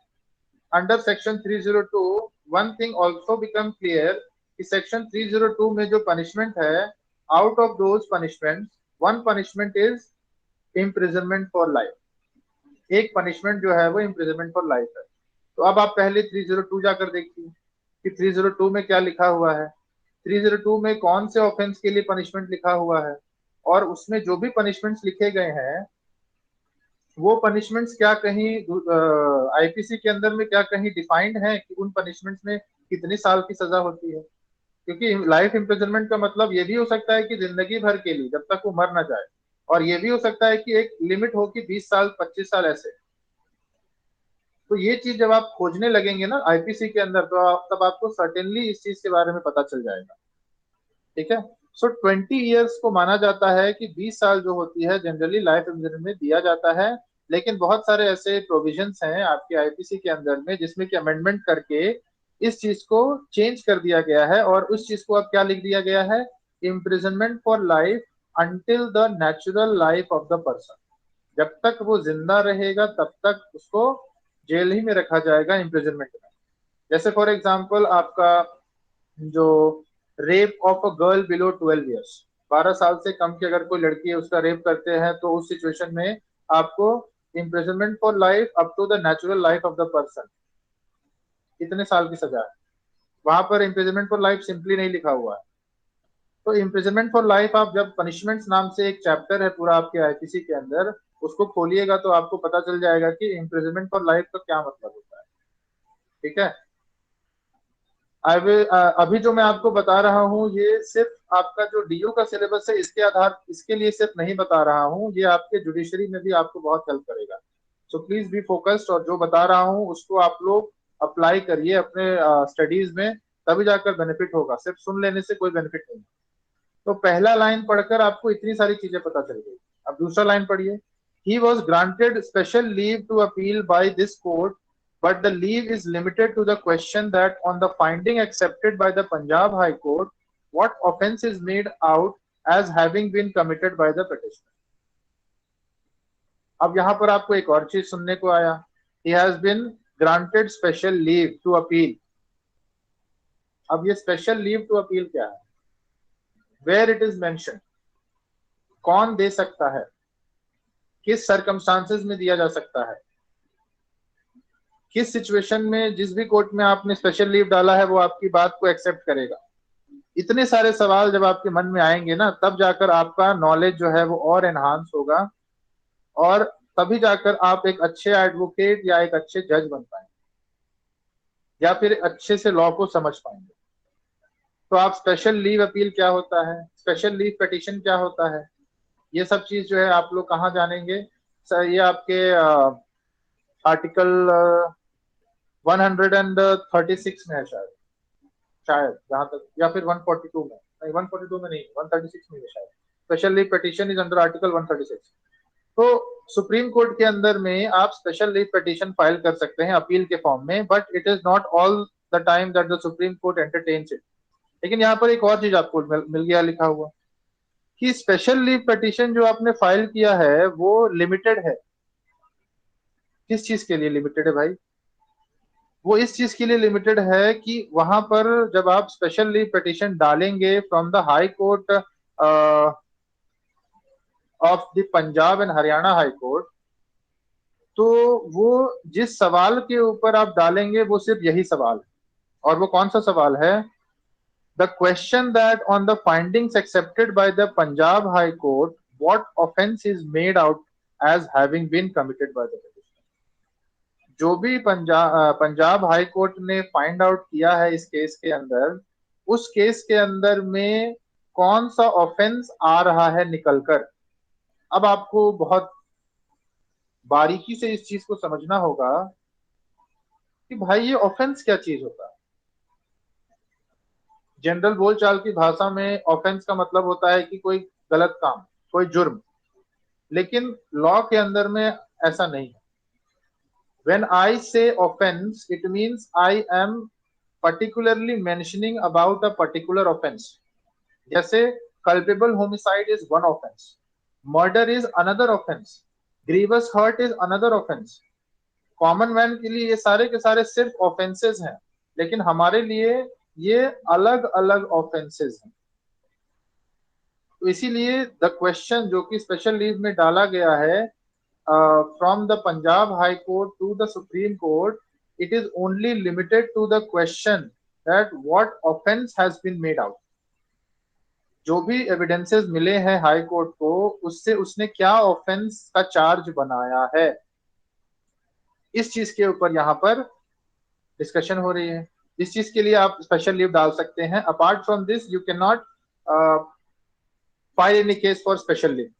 under section 302, one thing also become clear कि सेक्शन 302 में जो पनिशमेंट है, out of those punishment one punishment is imprisonment for life. एक पनिशमेंट जो है वो इम्प्रिजनमेंट फॉर लाइफ है. तो अब आप पहले 302 जाकर देखिए कि 302 में क्या लिखा हुआ है. 302 में कौन से ऑफेंस के लिए पनिशमेंट लिखा हुआ है और उसमें जो भी पनिशमेंट्स लिखे गए हैं वो पनिशमेंट्स क्या कहीं आईपीसी के अंदर में क्या कहीं डिफाइंड है कि उन पनिशमेंट्स में कितनी साल की सजा होती है. क्योंकि लाइफ इम्प्रिजनमेंट का मतलब ये भी हो सकता है कि जिंदगी भर के लिए जब तक वो मर ना जाए, और ये भी हो सकता है कि एक लिमिट हो कि 20 साल 25 साल ऐसे. तो ये चीज जब आप खोजने लगेंगे ना आईपीसी के अंदर तो तब आपको सर्टेनली इस चीज के बारे में पता चल जाएगा. ठीक है. सो 20 ईयर्स को माना जाता है कि 20 साल जो होती है जनरली लाइफ इम्प्रिजनमेंट में दिया जाता है. लेकिन बहुत सारे ऐसे प्रोविजंस हैं आपके आईपीसी के अंदर में जिसमें कि अमेंडमेंट करके इस चीज को चेंज कर दिया गया है और उस चीज को अब क्या लिख दिया गया है, imprisonment for life until the natural life of the person. जब तक वो जिंदा रहेगा तब तक उसको जेल ही में रखा जाएगा इम्प्रिजनमेंट में. जैसे फॉर एग्जाम्पल आपका जो rape of a girl below 12 years, 12 साल से कम की अगर कोई लड़की है उसका रेप करते हैं तो उस सिचुएशन में आपको imprisonment for life up to the natural life of the person, कितने साल की सजा है. वहां पर इम्प्रिजनमेंट फॉर लाइफ सिंपली नहीं लिखा हुआ है. तो इम्प्रिजनमेंट फॉर लाइफ आप जब पनिशमेंट्स नाम से एक चैप्टर है पूरा आपके आईपीसी के अंदर, उसको खोलिएगा तो आपको पता चल जाएगा कि इम्प्रिजनमेंट फॉर लाइफ का क्या मतलब होता है. ठीक है. अभी जो मैं आपको बता रहा हूँ ये सिर्फ आपका जो डीयू का सिलेबस है इसके लिए सिर्फ नहीं बता रहा हूँ, ये आपके जुडिशरी में भी आपको बहुत हेल्प करेगा. सो प्लीज बी फोकस्ड और जो बता रहा हूँ उसको आप लोग अप्लाई करिए अपने स्टडीज में, तभी जाकर बेनिफिट होगा. सिर्फ सुन लेने से कोई बेनिफिट नहीं. तो पहला लाइन पढ़कर आपको इतनी सारी चीजें पता चल गई. अब दूसरा लाइन पढ़िए. He was granted special leave to appeal by this court, but the leave is limited to the question that on the finding accepted by the Punjab High Court, what offence is made out as having been committed by the petitioner. अब यहां पर आपको एक और चीज सुनने को आया, he has been granted special leave to appeal. अब ये special leave to appeal क्या है, where it is mentioned, कौन दे सकता है, किस सर्कमस्टांसेस में दिया जा सकता है, किस सिचुएशन में, जिस भी कोर्ट में आपने स्पेशल लीव डाला है वो आपकी बात को एक्सेप्ट करेगा. इतने सारे सवाल जब आपके मन में आएंगे ना तब जाकर आपका नॉलेज जो है वो और एनहांस होगा और तभी जाकर आप एक अच्छे एडवोकेट या एक अच्छे जज बन पाएंगे या फिर अच्छे से लॉ को समझ पाएंगे. तो आप स्पेशल लीव अपील क्या होता है, स्पेशल लीव पिटीशन क्या होता है, ये सब चीज जो है आप लोग कहाँ जानेंगे. सर ये आपके आर्टिकल 136 में है शायद जहां तक, या फिर 142 में, नहीं 142 में नहीं 136 में है शायद. Special leave petition is under article 136. तो सुप्रीम कोर्ट के अंदर में आप स्पेशल लीव पिटीशन फाइल कर सकते हैं अपील के फॉर्म में, but it is not all the time that the supreme court entertains it. लेकिन यहाँ पर एक और चीज आपको मिल गया लिखा हुआ कि स्पेशल लीव पिटीशन जो आपने फाइल किया है वो लिमिटेड है. किस चीज के लिए लिमिटेड है भाई, वो इस चीज के लिए लिमिटेड है कि वहां पर जब आप स्पेशल लीव पिटीशन डालेंगे from the high court of the Punjab and Haryana high court, तो वो जिस सवाल के ऊपर आप डालेंगे वो सिर्फ यही सवाल है, और वो कौन सा सवाल है? The question that on the findings accepted by the Punjab high court what offence is made out as having been committed by the petitioner. जो भी पंजाब हाई कोर्ट ने फाइंड आउट किया है इस केस के अंदर, उस केस के अंदर में कौन सा ऑफेंस आ रहा है निकलकर। अब आपको बहुत बारीकी से इस चीज को समझना होगा कि भाई ये ऑफेंस क्या चीज होता है। जनरल बोलचाल की भाषा में ऑफेंस का मतलब होता है कि कोई गलत काम, कोई जुर्म, लेकिन लॉ के अंदर में ऐसा नहीं है। When I say offense, it means I am particularly mentioning about a particular offense. जैसे culpable homicide is one offense, murder is another offense, grievous hurt is another offense. Common man के लिए ये सारे के सारे सिर्फ ऑफेंसेस हैं, लेकिन हमारे लिए ये अलग अलग ऑफेंसेस हैं। तो इसीलिए द क्वेश्चन जो कि स्पेशल लीव में डाला गया है from the Punjab high court to the supreme court, it is only limited to the question that what offense has been made out. जो भी एविडेंसेस मिले हैं हाई कोर्ट को, उससे उसने क्या ऑफेंस का चार्ज बनाया है, इस चीज के ऊपर यहाँ पर डिस्कशन हो रही है। इस चीज के लिए आप स्पेशल लीव डाल सकते हैं। Apart from this you can not file any case for special leave.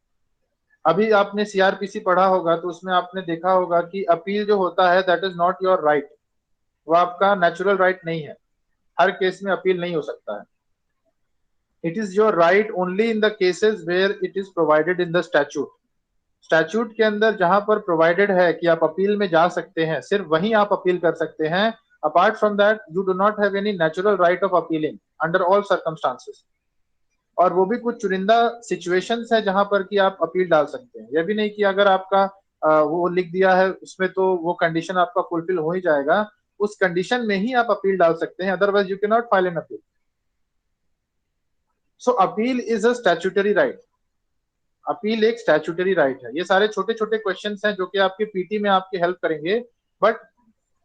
अभी आपने सीआरपीसी पढ़ा होगा तो उसमें आपने देखा होगा कि अपील जो होता है that is not your right, वो आपका नेचुरल राइट नहीं है। हर केस में अपील नहीं हो सकता है। It is your right only in the cases where it is provided in the statute. Statute के अंदर जहां पर प्रोवाइडेड है कि आप अपील में जा सकते हैं, सिर्फ वहीं आप अपील कर सकते हैं। Apart from that you do not have any natural right of appealing under all circumstances. और वो भी कुछ चुनिंदा सिचुएशंस है जहां पर कि आप अपील डाल सकते हैं। यह भी नहीं कि अगर आपका वो लिख दिया है उसमें तो वो कंडीशन आपका फुलफिल हो ही जाएगा। उस कंडीशन में ही आप अपील डाल सकते हैं, otherwise you can not file an appeal. So appeal is a statutory right. Appeal एक स्टैट्यूटरी राइट है। ये सारे छोटे छोटे क्वेश्चंस हैं जो कि आपके पीटी में आपकी हेल्प करेंगे, बट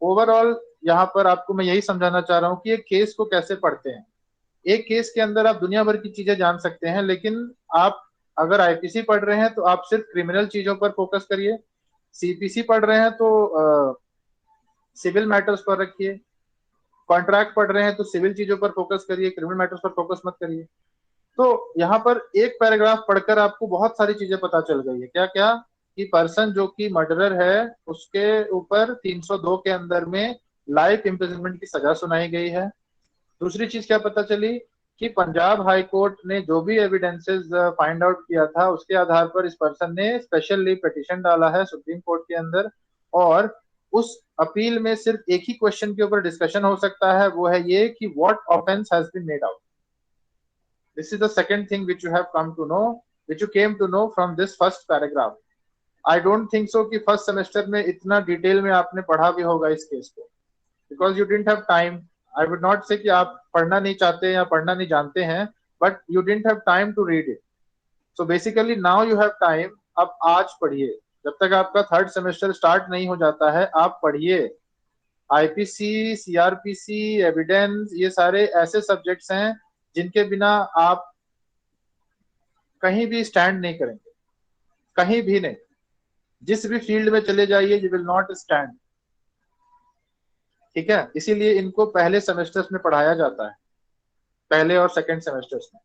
ओवरऑल यहाँ पर आपको मैं यही समझाना चाह रहा हूँ कि एक केस को कैसे पढ़ते हैं। एक केस के अंदर आप दुनिया भर की चीजें जान सकते हैं, लेकिन आप अगर आईपीसी पढ़ रहे हैं तो आप सिर्फ क्रिमिनल चीजों पर फोकस करिए। सीपीसी पढ़ रहे हैं तो सिविल मैटर्स पर रखिए। कॉन्ट्रैक्ट पढ़ रहे हैं तो सिविल चीजों पर फोकस करिए, क्रिमिनल मैटर्स पर फोकस मत करिए। तो यहाँ पर एक पैराग्राफ पढ़कर आपको बहुत सारी चीजें पता चल गई है। क्या क्या? कि पर्सन जो कि मर्डरर है उसके ऊपर 302 के अंदर में लाइफ इम्प्रिजनमेंट की सजा सुनाई गई है। दूसरी चीज क्या पता चली कि पंजाब हाई कोर्ट ने जो भी एविडेंसेस फाइंड आउट किया था उसके आधार पर इस पर्सन ने स्पेशल लीव पिटीशन डाला है सुप्रीम कोर्ट के अंदर। और उस अपील में सिर्फ एक ही क्वेश्चन के ऊपर डिस्कशन हो सकता है, वो है ये कि what offence has been made out. This is the second thing which you have come to know, which you came to know from this first paragraph. I don't think so कि first semester में इतना detail में आपने पढ़ा भी होगा इस case को, because you didn't have time. I would not say कि आप पढ़ना नहीं चाहते या पढ़ना नहीं जानते हैं, but you didn't have time to read it. So basically now you have time. अब आज पढ़िए, जब तक आपका थर्ड सेमेस्टर स्टार्ट नहीं हो जाता है आप पढ़िए। आईपीसी, सीआरपीसी, एविडेंस, ये सारे ऐसे सब्जेक्ट्स हैं जिनके बिना आप कहीं भी स्टैंड नहीं करेंगे, कहीं भी नहीं। जिस भी फील्ड में चले जाइए यू विल नॉट स्टैंड। ठीक है, इसीलिए इनको पहले सेमेस्टर्स में पढ़ाया जाता है, पहले और सेकंड सेमेस्टर्स में।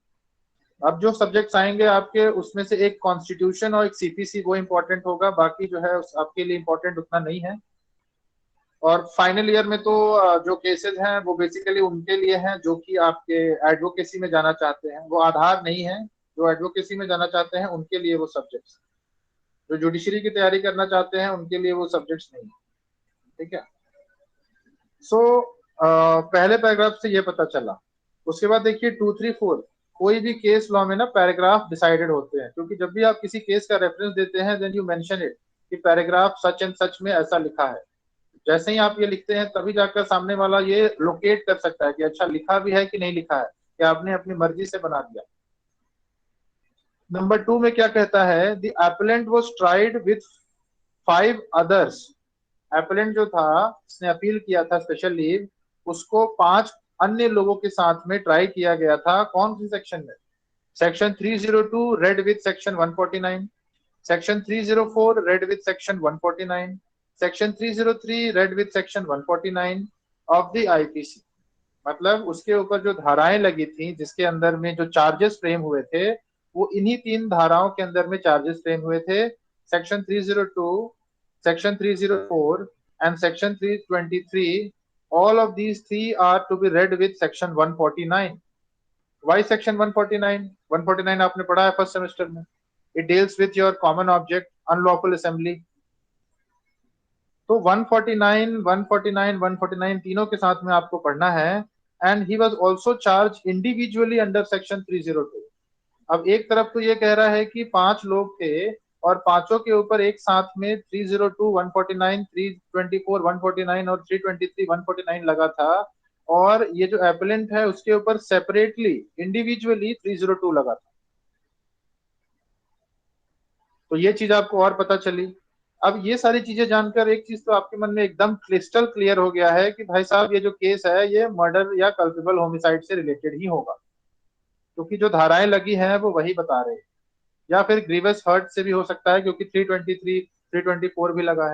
अब जो सब्जेक्ट्स आएंगे आपके उसमें से एक कॉन्स्टिट्यूशन और एक सीपीसी, वो इंपॉर्टेंट होगा, बाकी जो है आपके लिए इंपॉर्टेंट उतना नहीं है। और फाइनल ईयर में तो जो केसेस हैं वो बेसिकली उनके लिए हैं जो कि आपके एडवोकेसी में जाना चाहते हैं, वो आधार नहीं है। जो एडवोकेसी में जाना चाहते हैं उनके लिए वो सब्जेक्ट्स, जो जुडिशरी की तैयारी करना चाहते हैं उनके लिए वो सब्जेक्ट्स नहीं है। ठीक है। सो पहले पैराग्राफ से ये पता चला। उसके बाद देखिए 2, 3, 4, कोई भी केस लॉ में ना पैराग्राफ डिसाइडेड होते हैं, क्योंकि जब भी आप किसी केस का रेफरेंस देते हैं देन यू मेंशन इट कि पैराग्राफ सच एंड सच में ऐसा लिखा है। जैसे ही आप ये लिखते हैं तभी जाकर सामने वाला ये लोकेट कर सकता है कि अच्छा लिखा भी है कि नहीं लिखा है, कि आपने अपनी मर्जी से बना दिया। नंबर 2 में क्या कहता है? The appellant was tried with 5 others, appellant जो था जिसने अपील किया था स्पेशल लीव, उसको 5 अन्य लोगों के साथ में ट्राई किया गया था। कौन सी सेक्शन में? Section 302 read with section 149, section 304 read with section 149, section 303 read with section 149 of the IPC. मतलब उसके ऊपर जो धाराएं लगी थी, जिसके अंदर में जो चार्जेस फ्रेम हुए थे, वो इन्हीं 3 धाराओं के अंदर में चार्जेस फ्रेम हुए थे। Section 302, section 304 and section 323, all of these 3 are to be read with section 149. Why section 149? 149 आपने पढ़ा है फर्स्ट सेमेस्टर में। It deals with your common object, unlawful assembly. तो 149, 149, 149 तीनों के साथ में आपको पढ़ना है। And he was also charge individually under section 302। अब एक तरफ तो ये कह रहा है कि 5 लोग थे और पांचों के ऊपर एक साथ में 302, 149, 324, 149 और 323, 149 लगा था, और ये जो एपेलेंट है उसके ऊपर सेपरेटली इंडिविजुअली 302 लगा था। तो ये चीज आपको और पता चली। अब ये सारी चीजें जानकर एक चीज तो आपके मन में एकदम क्रिस्टल क्लियर हो गया है कि भाई साहब ये जो केस है ये मर्डर या कल्पेबल होमिसाइड से रिलेटेड ही होगा, क्योंकि जो धाराएं लगी हैं वो वही बता रहे हैं। या फिर ग्रीवस हर्ट से भी हो सकता है, क्योंकि 323, 324 भी लगा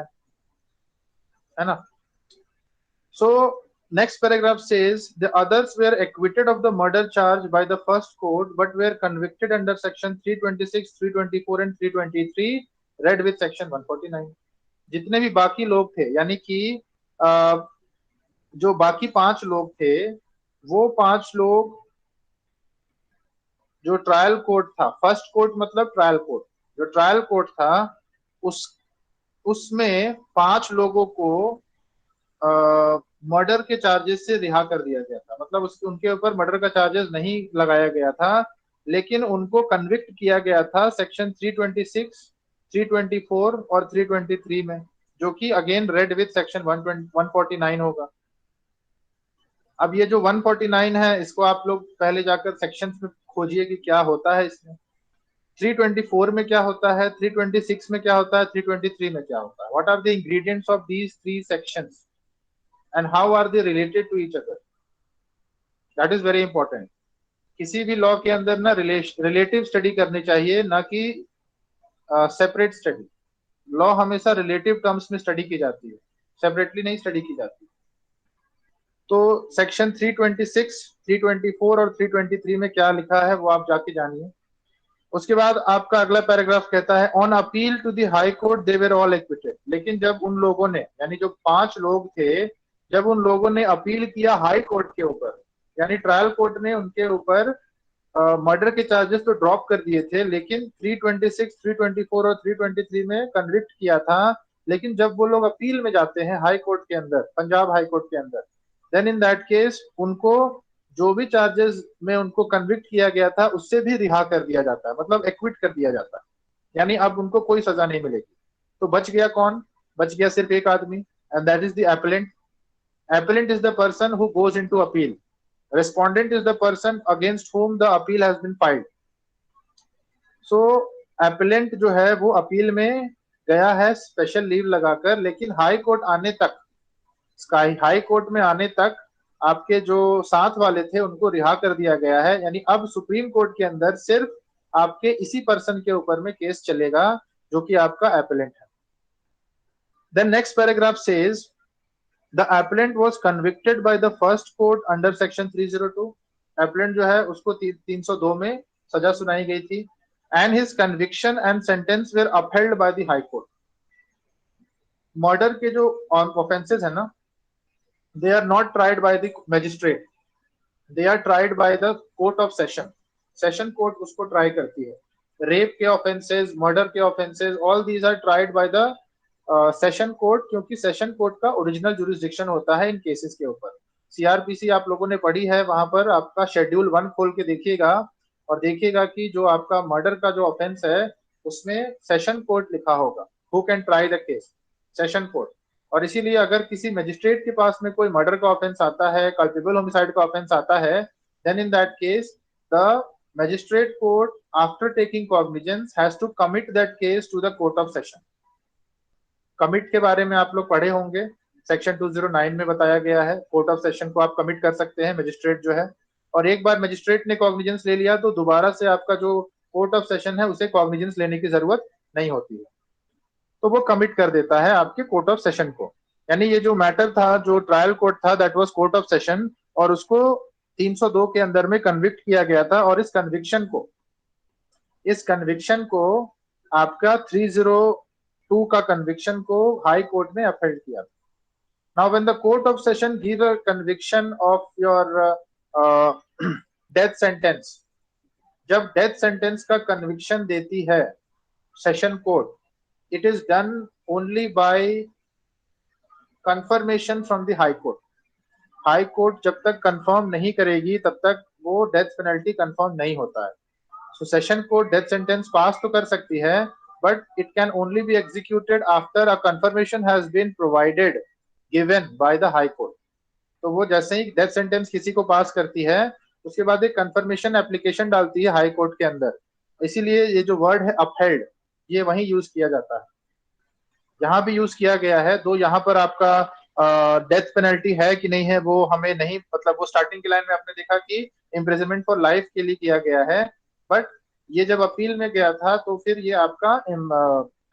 है ना। सो next paragraph says the others were acquitted of the murder charge by the first court but were convicted under section 326, 324 and 323 read with section 149। जितने भी बाकी लोग थे, यानी कि जो बाकी 5 लोग थे, वो 5 लोग जो ट्रायल कोर्ट था, फर्स्ट कोर्ट मतलब ट्रायल कोर्ट, जो ट्रायल कोर्ट था उसमें 5 लोगों को मर्डर के चार्जेस से रिहा कर दिया गया था। मतलब उनके ऊपर मर्डर का चार्जेस नहीं लगाया गया था, लेकिन उनको कन्विक्ट किया गया था सेक्शन 326, 324 और 323 में, जो कि अगेन रेड विथ सेक्शन 149 होगा। अब ये जो 149 है, इसको आप लोग पहले जाकर सेक्शंस में खोजिए कि क्या होता है इसमें। 324 में क्या होता है, 326 में क्या होता है, 323 में क्या होता है। What are the ingredients of these 3 sections and how are they related to each other, that is very important. किसी भी लॉ के अंदर ना रिलेटिव स्टडी करनी चाहिए, ना कि सेपरेट स्टडी। लॉ हमेशा रिलेटिव टर्म्स में स्टडी की जाती है, सेपरेटली नहीं स्टडी की जाती। तो सेक्शन 326, 324 और 323 में क्या लिखा है वो आप जाके जानिए। उसके बाद आपका अगला पैराग्राफ कहता है on appeal to the high court they were all acquitted. लेकिन जब उन लोगों ने, यानी जो 5 लोग थे, जब उन लोगों ने अपील किया हाई कोर्ट के ऊपर, यानी ट्रायल कोर्ट ने उनके ऊपर मर्डर के चार्जेस तो ड्रॉप कर दिए थे, लेकिन 326, 324 और 323 में कन्विक्ट किया था। लेकिन जब वो लोग अपील में जाते हैं हाई कोर्ट के अंदर, पंजाब हाई कोर्ट के अंदर, देन इन दैट केस उनको जो भी चार्जेस में उनको कन्विक्ट किया गया था उससे भी रिहा कर दिया जाता है, मतलब एक्विट कर दिया जाता है, यानी अब उनको कोई सजा नहीं मिलेगी। तो बच गया कौन? बच गया सिर्फ एक आदमी, and that is the appellant. Appellant is the person who goes into appeal. Respondent is the person against whom the appeal has been filed. So appellant जो है वो अपील में गया है स्पेशल लीव लगाकर, लेकिन हाई कोर्ट आने तक, हाई कोर्ट में आने तक आपके जो साथ वाले थे उनको रिहा कर दिया गया है। यानी अब सुप्रीम कोर्ट के अंदर सिर्फ आपके इसी पर्सन के ऊपर में केस चलेगा जो कि आपका एपेलेंट है। Then next paragraph says the appellant was convicted by the first court under section 302। appellant जो है उसको 302 में सजा सुनाई गई थी, and his conviction and sentence were upheld by the high court। Murder के जो ऑफेंसेस है ना, they are not tried by the magistrate, they are tried by the court of session। Session court उसको ट्राई करती है। Rape के offences, murder के offences, all these are tried by the session court, क्योंकि session court का original jurisdiction होता है इन cases के ऊपर। सीआरपीसी आप लोगों ने पढ़ी है, वहां पर आपका शेड्यूल 1 खोल के देखिएगा और देखिएगा कि जो आपका मर्डर का जो ऑफेंस है उसमें सेशन कोर्ट लिखा होगा, who can try the case, session court. और इसीलिए अगर किसी मजिस्ट्रेट के पास में कोई मर्डर का ऑफेंस आता है, कल्पेबल होमिसाइड का ऑफेंस आता है, then in that case the magistrate court after taking cognizance has to commit that case to the court of session। Commit के बारे में आप लोग पढ़े होंगे, सेक्शन 209 में बताया गया है, कोर्ट ऑफ सेशन को आप कमिट कर सकते हैं, मजिस्ट्रेट जो है, और एक बार मजिस्ट्रेट ने कॉग्निजेंस ले लिया तो दोबारा से आपका जो कोर्ट ऑफ सेशन है उसे कॉग्निजेंस लेने की जरूरत नहीं होती है, तो वो कमिट कर देता है आपके कोर्ट ऑफ सेशन को। यानी ये जो मैटर था, जो ट्रायल कोर्ट था, that was court of session, और उसको 302 के अंदर में कन्विक्ट किया गया था, और इस कन्विक्शन को आपका 302 का कन्विक्शन को हाई कोर्ट ने अपहेल्ड किया। Now when the court of session give a conviction of your death sentence, जब डेथ सेंटेंस का कन्विक्शन देती है session court, it is done only by confirmation from the high court. High court जब तक confirm नहीं करेगी तब तक वो डेथ पेनल्टी कंफर्म नहीं होता है। So session court death sentence pass तो कर सकती है, but it can only be executed after a confirmation has been provided given by the high court. तो वो जैसे ही डेथ सेंटेंस किसी को पास करती है उसके बाद एक कंफर्मेशन एप्लीकेशन डालती है हाई कोर्ट के अंदर, इसीलिए ये जो वर्ड है अपहेल्ड, ये वहीं यूज किया जाता है, यहाँ भी यूज किया गया है। तो यहाँ पर आपका डेथ पेनल्टी है कि नहीं है वो हमें नहीं, मतलब वो स्टार्टिंग की लाइन में आपने देखा कि इम्प्रिजनमेंट फॉर लाइफ के लिए किया गया है, बट ये जब अपील में गया था तो फिर ये आपका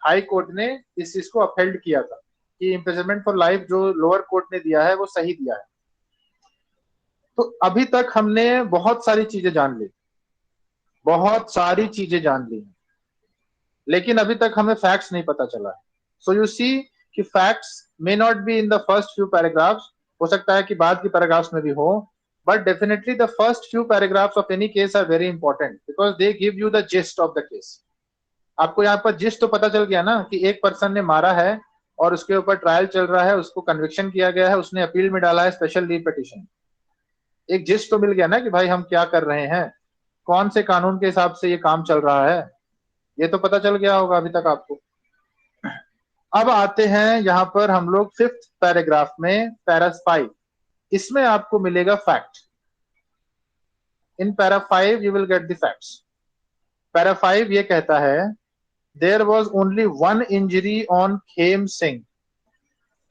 हाई कोर्ट ने इस चीज को अपहेल्ड किया था कि इम्प्रिजनमेंट फॉर लाइफ जो लोअर कोर्ट ने दिया है वो सही दिया है। तो अभी तक हमने बहुत सारी चीजें जान ली, बहुत सारी चीजें जान ली, लेकिन अभी तक हमें फैक्ट्स नहीं पता चला है। सो यू सी कि facts may not be in the first few paragraphs, हो सकता है कि बाद की पैराग्राफ्स में भी हो, but definitely the first few paragraphs of any case are very important because they give you the gist of the case. आपको यहाँ पर जिस्ट तो पता चल गया ना कि एक पर्सन ने मारा है और उसके ऊपर ट्रायल चल रहा है, उसको कन्विक्शन किया गया है, उसने अपील में डाला है स्पेशल लीव पिटीशन। एक जिस्ट तो मिल गया ना कि भाई हम क्या कर रहे हैं, कौन से कानून के हिसाब से ये काम चल रहा है, ये तो पता चल गया होगा अभी तक आपको। अब आते हैं यहाँ पर हम लोग फिफ्थ पैराग्राफ में, पैरा 5, इसमें आपको मिलेगा fact. In para 5 you will get the facts. Para 5 ये कहता है there was only one injury on Khem Singh.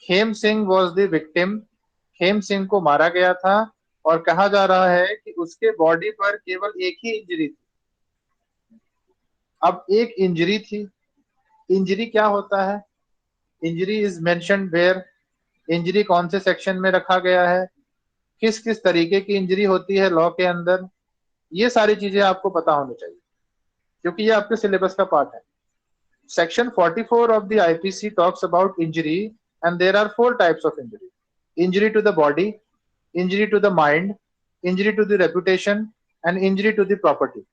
Khem Singh was the victim, Khem Singh को मारा गया था, और कहा जा रहा है कि उसके बॉडी पर केवल एक ही इंजरी थी। अब एक इंजरी थी, इंजरी क्या होता है, injury is mentioned where, injury कौन से सेक्शन में रखा गया है, किस किस तरीके की इंजरी होती है लॉ के अंदर, ये सारी चीजें आपको पता होनी चाहिए क्योंकि ये आपके सिलेबस का पार्ट है। Section 44 of the IPC talks about injury and there are 4 types of injury: injury to the body, injury to the mind, injury to the reputation and injury to the property.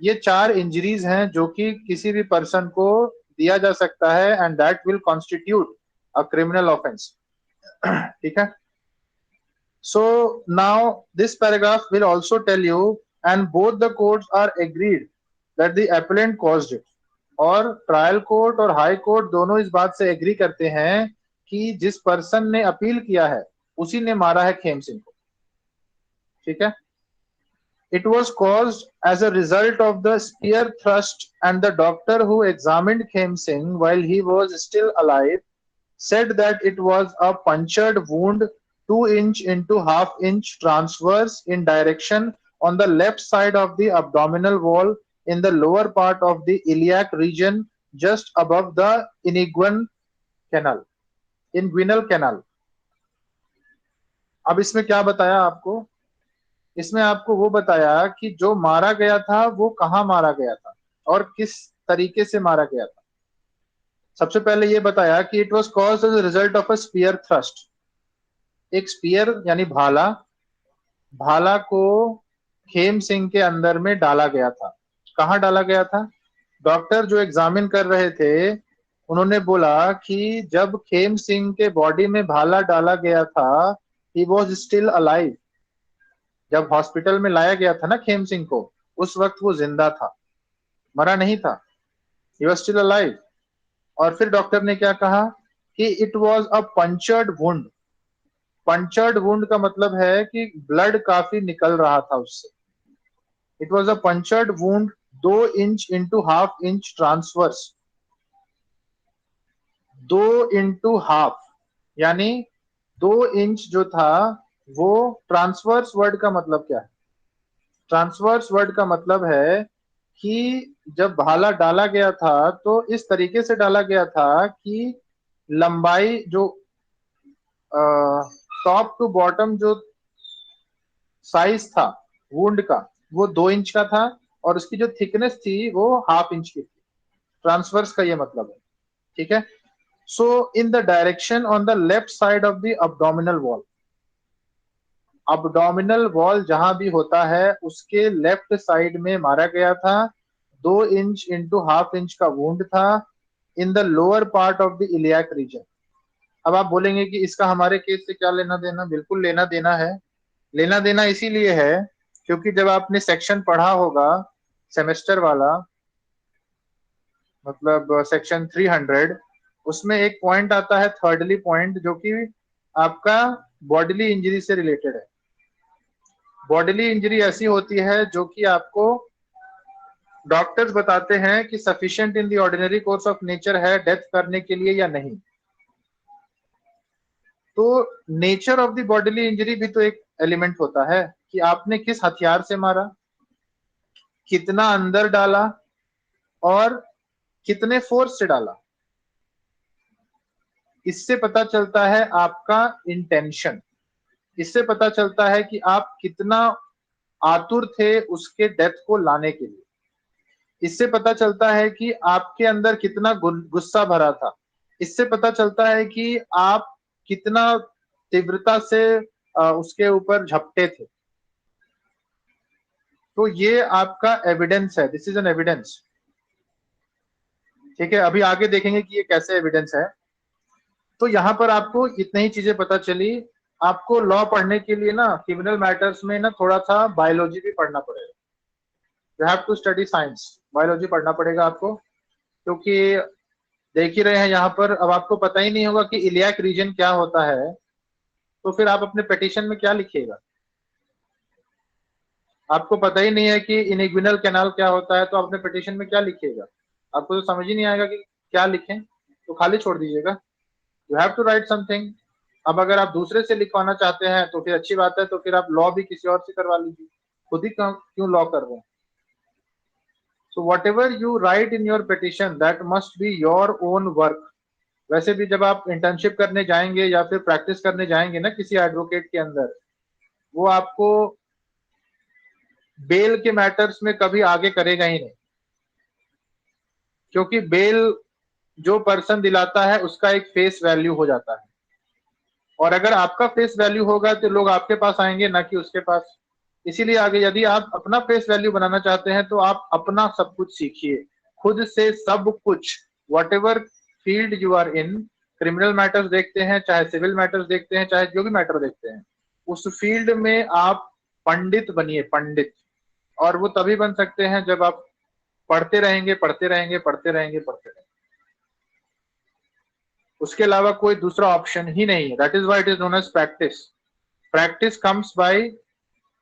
ये 4 injuries हैं जो कि किसी भी person को दिया जा सकता है and that will constitute a criminal offence. ठीक है। So now this paragraph will also tell you, and both the courts are agreed that the appellant caused it. और ट्रायल कोर्ट और हाई कोर्ट दोनों इस बात से एग्री करते हैं कि जिस पर्सन ने अपील किया है उसी ने मारा है खेम सिंह को। ठीक है। It was caused as a result of the spear thrust, and the doctor who examined Khem Singh while he was still alive said that it was a punctured wound 2 inch into ½ inch transverse in direction on the left side of the abdominal wall in the lower part of the iliac region just above the inguinal canal. अब इसमें क्या बताया आपको, इसमें आपको वो बताया कि जो मारा गया था वो कहाँ मारा गया था और किस तरीके से मारा गया था। सबसे पहले ये बताया कि it was caused as a result of a spear thrust. एक स्पीयर यानी भाला, भाला को खेम सिंह के अंदर में डाला गया था। कहाँ डाला गया था? डॉक्टर जो एग्जामिन कर रहे थे उन्होंने बोला कि जब खेम सिंह के बॉडी में भाला डाला गया था, ही वॉज स्टिल अलाइव। जब हॉस्पिटल में लाया गया था ना खेम सिंह को, उस वक्त वो जिंदा था, मरा नहीं था, ही वॉज स्टिल अलाइव। और फिर डॉक्टर ने क्या कहा कि it was a punctured wound. Punctured wound का मतलब है कि ब्लड काफी निकल रहा था उससे। It was a punctured wound 2 inch into ½ inch transverse, 2 × 1/2, यानी 2 इंच जो था वो ट्रांसवर्स वर्ड का मतलब क्या है? ट्रांसवर्स वर्ड का मतलब है कि जब भाला डाला गया था तो इस तरीके से डाला गया था कि लंबाई जो टॉप टू बॉटम जो साइज था वुंड का वो 2 इंच का था और उसकी जो थिकनेस थी वो 1/2 इंच की थी। ट्रांसवर्स का ये मतलब है, ठीक है। So in the direction on the left side of the abdominal wall, abdominal wall जहां भी होता है उसके लेफ्ट साइड में मारा गया था। 2 इंच इंटू 1/2 इंच का वुंड था in the lower part of the iliac region. अब आप बोलेंगे कि इसका हमारे केस से क्या लेना देना? बिल्कुल लेना देना है। लेना देना इसीलिए है क्योंकि जब आपने सेक्शन पढ़ा होगा सेमेस्टर वाला, मतलब सेक्शन 300, उसमें एक पॉइंट आता है थर्डली पॉइंट, जो कि आपका बॉडीली इंजरी से रिलेटेड है। बॉडीली इंजरी ऐसी होती है जो कि आपको डॉक्टर्स बताते हैं कि sufficient in the ordinary course of nature है डेथ करने के लिए या नहीं। तो nature of the bodily injury भी तो एक एलिमेंट होता है कि आपने किस हथियार से मारा, कितना अंदर डाला और कितने फोर्स से डाला। इससे पता चलता है आपका इंटेंशन, इससे पता चलता है कि आप कितना आतुर थे उसके डेथ को लाने के लिए। इससे पता चलता है कि आपके अंदर कितना गुस्सा भरा था। इससे पता चलता है कि आप कितना तीव्रता से उसके ऊपर झपटे थे। तो ये आपका एविडेंस है, दिस इज एन एविडेंस, ठीक है। अभी आगे देखेंगे कि ये कैसे एविडेंस है। तो यहाँ पर आपको इतनी ही चीजें पता चली। आपको लॉ पढ़ने के लिए ना क्रिमिनल मैटर्स में ना थोड़ा सा बायोलॉजी भी पढ़ना पड़ेगा। You have to study science, biology पढ़ना पड़ेगा आपको, क्योंकि देख ही रहे हैं यहाँ पर अब आपको पता ही नहीं होगा कि इलियाक रीजन क्या होता है, तो फिर आप अपने पिटीशन में क्या लिखिएगा? आपको पता ही नहीं है कि इनिग्विनल कैनाल क्या होता है, तो अपने पिटीशन में क्या लिखिएगा? आपको तो समझ ही नहीं आएगा कि क्या लिखें, तो खाली छोड़ दीजिएगा। You have to write something. अब अगर आप दूसरे से लिखवाना चाहते हैं तो फिर अच्छी बात है, तो फिर आप लॉ भी किसी और से करवा लीजिए, खुद ही क्यों लॉ कर रहे हैं? So what ever you right in your petition that must be your own work. वैसे भी जब आप इंटर्नशिप करने जाएंगे या फिर प्रैक्टिस करने जाएंगे ना किसी एडवोकेट के अंदर, वो आपको बेल के मैटर्स में कभी आगे करेगा ही नहीं, क्योंकि बेल जो पर्सन दिलाता है उसका एक फेस वैल्यू हो जाता है, और अगर आपका फेस वैल्यू होगा तो लोग आपके पास आएंगे ना कि उसके पास। इसीलिए आगे यदि आप अपना फेस वैल्यू बनाना चाहते हैं तो आप अपना सब कुछ सीखिए, खुद से सब कुछ। Whatever field you are in, criminal matters देखते हैं, चाहे सिविल मैटर्स देखते हैं, चाहे जो भी मैटर देखते हैं, उस फील्ड में आप पंडित बनिए, पंडित। और वो तभी बन सकते हैं जब आप पढ़ते रहेंगे, पढ़ते रहेंगे, पढ़ते रहेंगे, पढ़ते रहेंगे। उसके अलावा कोई दूसरा ऑप्शन ही नहीं है। That is why it is known as practice. Practice comes by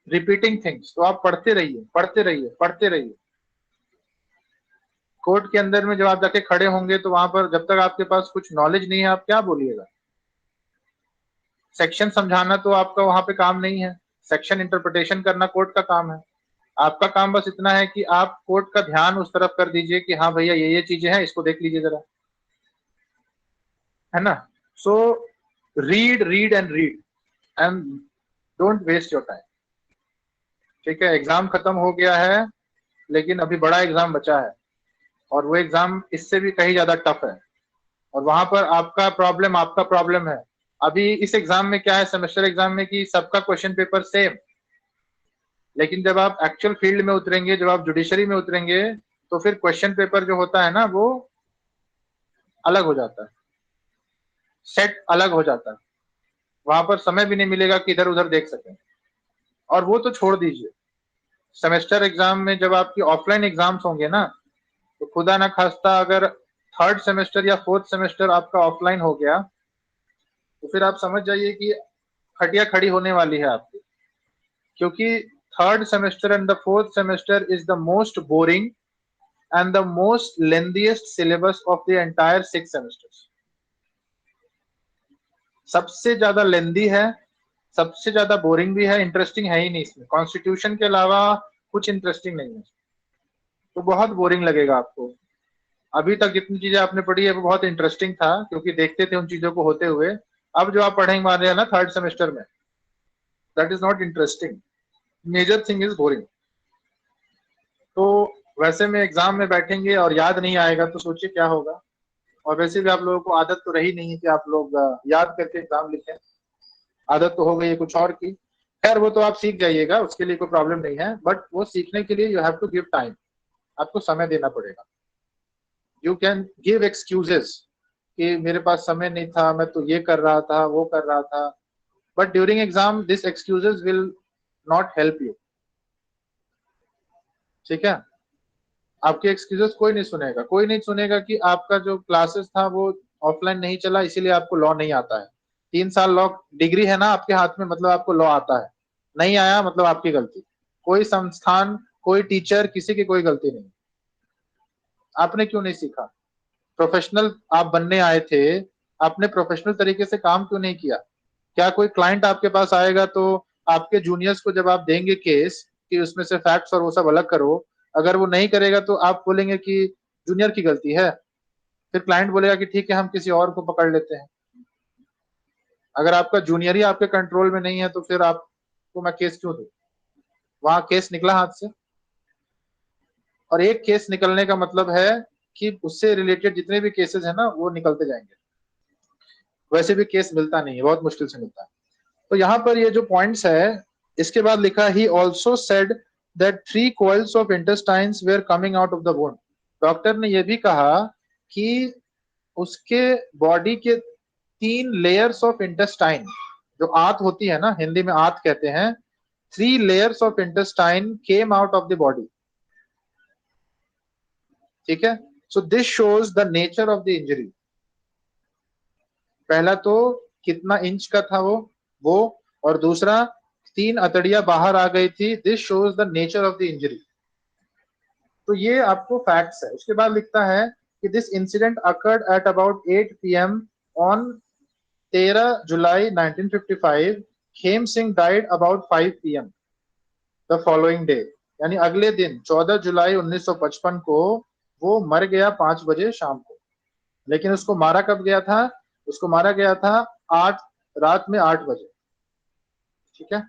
repeating things. तो आप पढ़ते रहिए, पढ़ते रहिए, पढ़ते रहिए। कोर्ट के अंदर में जब आप जाके खड़े होंगे तो वहां पर जब तक आपके पास कुछ नॉलेज नहीं है आप क्या बोलिएगा? सेक्शन समझाना तो आपका वहां पे काम नहीं है, सेक्शन इंटरप्रिटेशन करना कोर्ट का काम है। आपका काम बस इतना है कि आप कोर्ट का ध्यान उस तरफ कर दीजिए कि हाँ भैया ये चीजें हैं, इसको देख लीजिए जरा, है ना। So read read and read and don't waste your time, ठीक है। एग्जाम खत्म हो गया है लेकिन अभी बड़ा एग्जाम बचा है, और वो एग्जाम इससे भी कहीं ज्यादा टफ है, और वहां पर आपका प्रॉब्लम है। अभी इस एग्जाम में क्या है, सेमेस्टर एग्जाम में, कि सबका क्वेश्चन पेपर सेम, लेकिन जब आप एक्चुअल फील्ड में उतरेंगे, जब आप जुडिशरी में उतरेंगे, तो फिर क्वेश्चन पेपर जो होता है ना वो अलग हो जाता है, सेट अलग हो जाता है। वहां पर समय भी नहीं मिलेगा कि इधर उधर देख सकें। और वो तो छोड़ दीजिए, सेमेस्टर एग्जाम में जब आपकी ऑफलाइन एग्जाम्स होंगे ना, तो खुदा ना खास्ता अगर थर्ड सेमेस्टर या फोर्थ सेमेस्टर आपका ऑफलाइन हो गया तो फिर आप समझ जाइए कि खटिया खड़ी होने वाली है आपकी, क्योंकि third semester and the fourth semester is the most boring and the most lengthiest syllabus of the entire 6 semesters. सबसे ज्यादा लेंदी है, सबसे ज्यादा बोरिंग भी है, इंटरेस्टिंग है ही नहीं इसमें। कॉन्स्टिट्यूशन के अलावा कुछ इंटरेस्टिंग नहीं है, तो बहुत बोरिंग लगेगा आपको। अभी तक जितनी चीजें आपने पढ़ी है वो बहुत इंटरेस्टिंग था, क्योंकि देखते थे उन चीजों को होते हुए। अब जो आप पढ़ेंगे मान रहे हैं ना थर्ड सेमेस्टर में, that is not interesting, major thing is boring. तो वैसे में एग्जाम में बैठेंगे और याद नहीं आएगा तो सोचिए क्या होगा। और वैसे भी आप लोगों को आदत तो रही नहीं है कि आप लोग याद करके एग्जाम लिखें, आदत तो हो गई है कुछ और की। खैर वो तो आप सीख जाइएगा, उसके लिए कोई प्रॉब्लम नहीं है, बट वो सीखने के लिए you have to give time, आपको समय देना पड़ेगा। यू कैन गिव एक्सक्यूजेस कि मेरे पास समय नहीं था, मैं तो ये कर रहा था, वो कर रहा था, but during exam this excuses will not help you. ठीक है, आपके एक्सक्यूजेस कोई नहीं सुनेगा, कोई नहीं सुनेगा कि आपका जो क्लासेस था वो ऑफलाइन नहीं चला इसीलिए आपको लॉ नहीं आता है। 3 साल लॉ डिग्री है ना आपके हाथ में, मतलब आपको लॉ आता है। नहीं आया मतलब आपकी गलती, कोई संस्थान, कोई टीचर, किसी की कोई गलती नहीं। आपने क्यों नहीं सीखा? प्रोफेशनल आप बनने आए थे, आपने प्रोफेशनल तरीके से काम क्यों नहीं किया? क्या कोई क्लाइंट आपके पास आएगा तो आपके जूनियर्स को जब आप देंगे केस कि उसमें से फैक्ट्स और वो सब अलग करो, अगर वो नहीं करेगा तो आप बोलेंगे कि जूनियर की गलती है, फिर क्लाइंट बोलेगा कि ठीक है हम किसी और को पकड़ लेते हैं। अगर आपका जूनियर ही आपके कंट्रोल में नहीं है तो फिर आपको मैं केस क्यों दूं? वहां केस निकला हाथ से, और एक केस निकलने का मतलब है कि उससे रिलेटेड जितने भी केसेस है ना वो निकलते जाएंगे। वैसे भी केस मिलता नहीं है, बहुत मुश्किल से मिलता है। तो यहाँ पर ये जो पॉइंट्स है, इसके बाद लिखा he also said that 3 coils of intestines were coming out of the bone. Doctor ने यह भी कहा कि उसके बॉडी के 3 लेयर्स ऑफ इंटेस्टाइन, जो आंत होती है ना, हिंदी में आंत कहते हैं, 3 layers of intestine came out of the body. ठीक है, so this shows the nature of the injury. पहला तो कितना इंच का था वो, और दूसरा 3 अतड़ियां बाहर आ गई थी, this shows the nature of the injury. तो ये आपको फैक्ट्स है। उसके बाद लिखता है कि this incident occurred at about 8 PM on 13 July 1955। Khem Singh died about 5 PM the following day, यानी अगले दिन 14 जुलाई 1955 को वो मर गया 5 बजे शाम को। लेकिन उसको मारा कब गया था? उसको मारा गया था 8 रात में 8 बजे। ठीक है,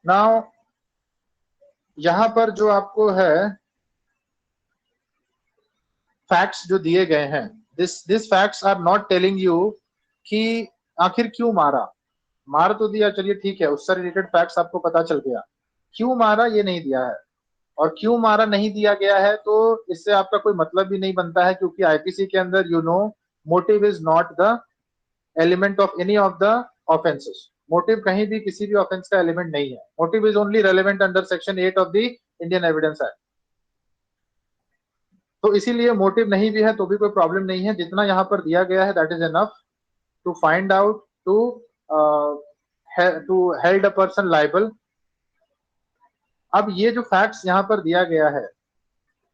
नाउ यहां पर जो आपको है फैक्ट्स जो दिए गए हैं, this facts are not telling you कि आखिर क्यों मारा। मार तो दिया, चलिए ठीक है, उससे रिलेटेड फैक्ट्स आपको पता चल गया, क्यों मारा ये नहीं दिया है। और क्यों मारा नहीं दिया गया है तो इससे आपका कोई मतलब भी नहीं बनता है, क्योंकि आईपीसी के अंदर motive is not the element of any of the offences. Motive कहीं भी किसी भी ऑफेंस का एलिमेंट नहीं है। Motive is only relevant under section 8 of the Indian evidence act. तो इसीलिए मोटिव नहीं भी है तो भी कोई प्रॉब्लम नहीं है, जितना यहाँ पर दिया गया है that is enough to find out to held a person liable. अब ये जो फैक्ट्स यहाँ पर दिया गया है,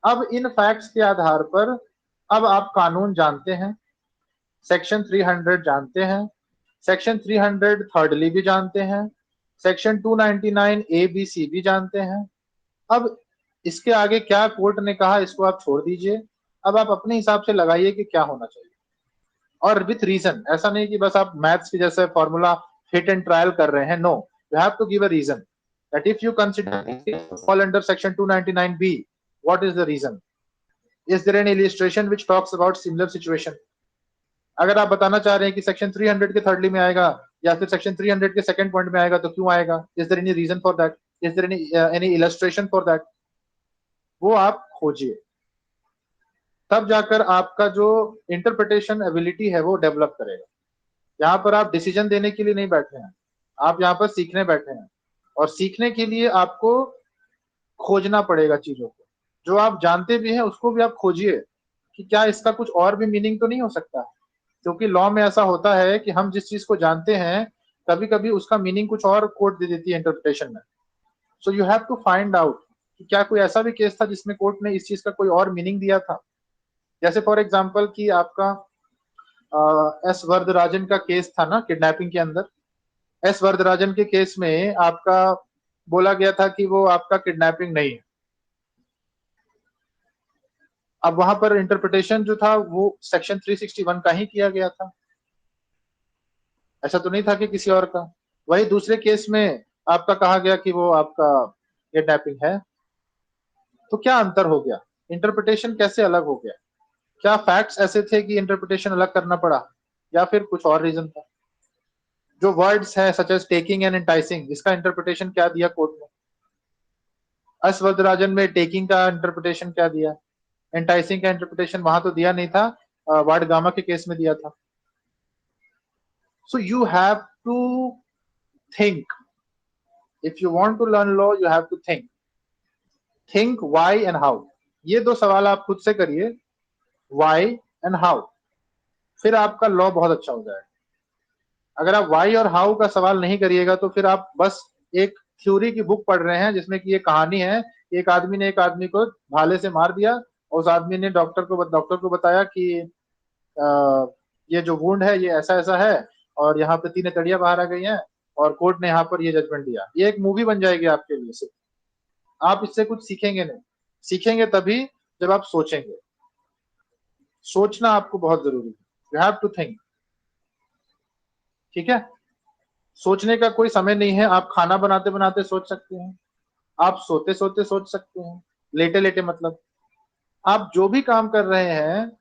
अब इन फैक्ट्स के आधार पर अब आप कानून जानते हैं, सेक्शन 300 जानते हैं, सेक्शन 300 थर्डली भी जानते हैं, सेक्शन 299 ए बी सी भी जानते हैं। अब इसके आगे क्या कोर्ट ने कहा इसको आप छोड़ दीजिए, अब आप अपने हिसाब से लगाइए कि क्या होना चाहिए, और विथ रीजन। ऐसा नहीं कि बस आप मैथ्स की जैसे फॉर्मूला हिट एंड ट्रायल कर रहे हैं, no, you have to give a reason that if you consider fall under section 299B, what is the reason? Is there any illustration which talks about similar situation? अगर आप बताना चाह रहे हैं कि सेक्शन 300 के थर्डली में आएगा या फिर सेक्शन 300 के सेकंड पॉइंट में आएगा तो क्यों आएगा? Is there any reason for that? Is there any illustration for that? वो आप खोजिए, तब जाकर आपका जो इंटरप्रिटेशन एबिलिटी है वो डेवलप करेगा। यहाँ पर आप डिसीजन देने के लिए नहीं बैठे हैं, आप यहाँ पर सीखने बैठे हैं, और सीखने के लिए आपको खोजना पड़ेगा चीजों को। जो आप जानते भी हैं उसको भी आप खोजिए कि क्या इसका कुछ और भी मीनिंग तो नहीं हो सकता, क्योंकि लॉ में ऐसा होता है कि हम जिस चीज को जानते हैं कभी कभी उसका मीनिंग कुछ और कोर्ट दे देती है इंटरप्रिटेशन में। So you have to find out कि क्या कोई ऐसा भी केस था जिसमें कोर्ट ने इस चीज का कोई और मीनिंग दिया था। जैसे फॉर एग्जाम्पल कि आपका एस वरदराजन का केस था ना किडनैपिंग के अंदर, एस वरदराजन के केस में आपका बोला गया था कि वो आपका किडनैपिंग नहीं है। अब वहां पर इंटरप्रिटेशन जो था वो सेक्शन 361 का ही किया गया था, ऐसा तो नहीं था कि किसी और का। वही दूसरे केस में आपका कहा गया कि वो आपका किडनैपिंग है। तो क्या अंतर हो गया, इंटरप्रिटेशन कैसे अलग हो गया? क्या फैक्ट्स ऐसे थे कि इंटरप्रिटेशन अलग करना पड़ा, या फिर कुछ और रीजन था? जो वर्ड्स है such as taking and enticing, इसका इंटरप्रिटेशन क्या दिया कोर्ट में? एस वरदराजन में टेकिंग का इंटरप्रिटेशन क्या दिया, एंटाइसिंग का इंटरप्रिटेशन वहां तो दिया नहीं था, वार्ड गामा के केस में दिया था। So you have to think, if you want to learn law you have to think why and how. ये दो सवाल आप खुद से करिए, व्हाई एंड हाउ, फिर आपका लॉ बहुत अच्छा हो जाएगा। अगर आप व्हाई और हाउ का सवाल नहीं करिएगा तो फिर आप बस एक थ्योरी की बुक पढ़ रहे हैं जिसमें कि ये कहानी है, एक आदमी ने एक आदमी को भाले से मार दिया और उस आदमी ने डॉक्टर को बताया कि ये जो वुंड है ये ऐसा ऐसा है और यहाँ पे 3 तड़ियां बाहर आ गई हैं और कोर्ट ने यहाँ पर ये जजमेंट दिया। ये एक मूवी बन जाएगी आपके लिए से। आप इससे कुछ सीखेंगे नहीं, सीखेंगे तभी जब आप सोचेंगे। सोचना आपको बहुत जरूरी है, यू हैव टू थिंक। ठीक है, सोचने का कोई समय नहीं है। आप खाना बनाते बनाते सोच सकते हैं, आप सोते सोते सोच सकते हैं, लेटे लेटे मतलब। आप जो भी काम कर रहे हैं,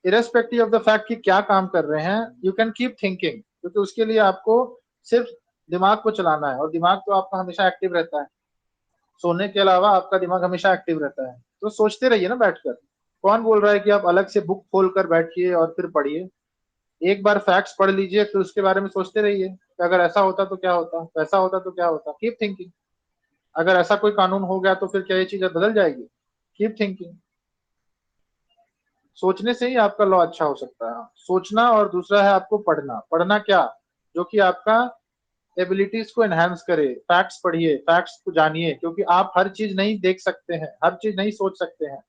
इरेस्पेक्टिव ऑफ द फैक्ट कि क्या काम कर रहे हैं, यू कैन कीप थिंकिंग, क्योंकि उसके लिए आपको सिर्फ दिमाग को चलाना है और दिमाग तो आपका हमेशा एक्टिव रहता है। सोने के अलावा आपका दिमाग हमेशा एक्टिव रहता है, तो सोचते रहिए ना बैठकर। कौन बोल रहा है कि आप अलग से बुक खोल कर बैठिए और फिर पढ़िए? एक बार फैक्ट्स पढ़ लीजिए फिर उसके बारे में सोचते रहिए कि अगर ऐसा होता तो क्या होता, वैसा होता तो क्या होता। Keep thinking. अगर ऐसा कोई कानून हो गया तो फिर क्या ये चीज बदल जाएगी? Keep thinking. सोचने से ही आपका लॉ अच्छा हो सकता है, सोचना। और दूसरा है आपको पढ़ना। पढ़ना क्या? जो कि आपका एबिलिटीज को एनहांस करे। फैक्ट्स पढ़िए, फैक्ट्स को जानिए, क्योंकि आप हर चीज नहीं देख सकते हैं, हर चीज नहीं सोच सकते हैं।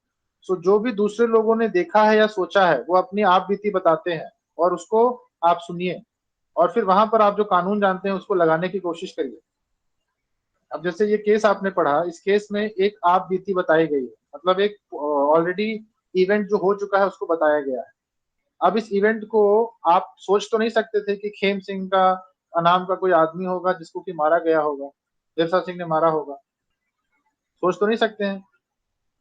सो जो भी दूसरे लोगों ने देखा है या सोचा है वो अपनी आप बीती बताते हैं और उसको आप सुनिए और फिर वहां पर आप जो कानून जानते हैं उसको लगाने की कोशिश करिए। अब जैसे ये केस आपने पढ़ा, इस केस में एक आप बीती बताई गई है, मतलब एक ऑलरेडी इवेंट जो हो चुका है उसको बताया गया है। अब इस इवेंट को आप सोच तो नहीं सकते थे कि खेम सिंह का नाम का कोई आदमी होगा जिसको कि मारा गया होगा, देवसा सिंह ने मारा होगा। सोच तो नहीं सकते हैं।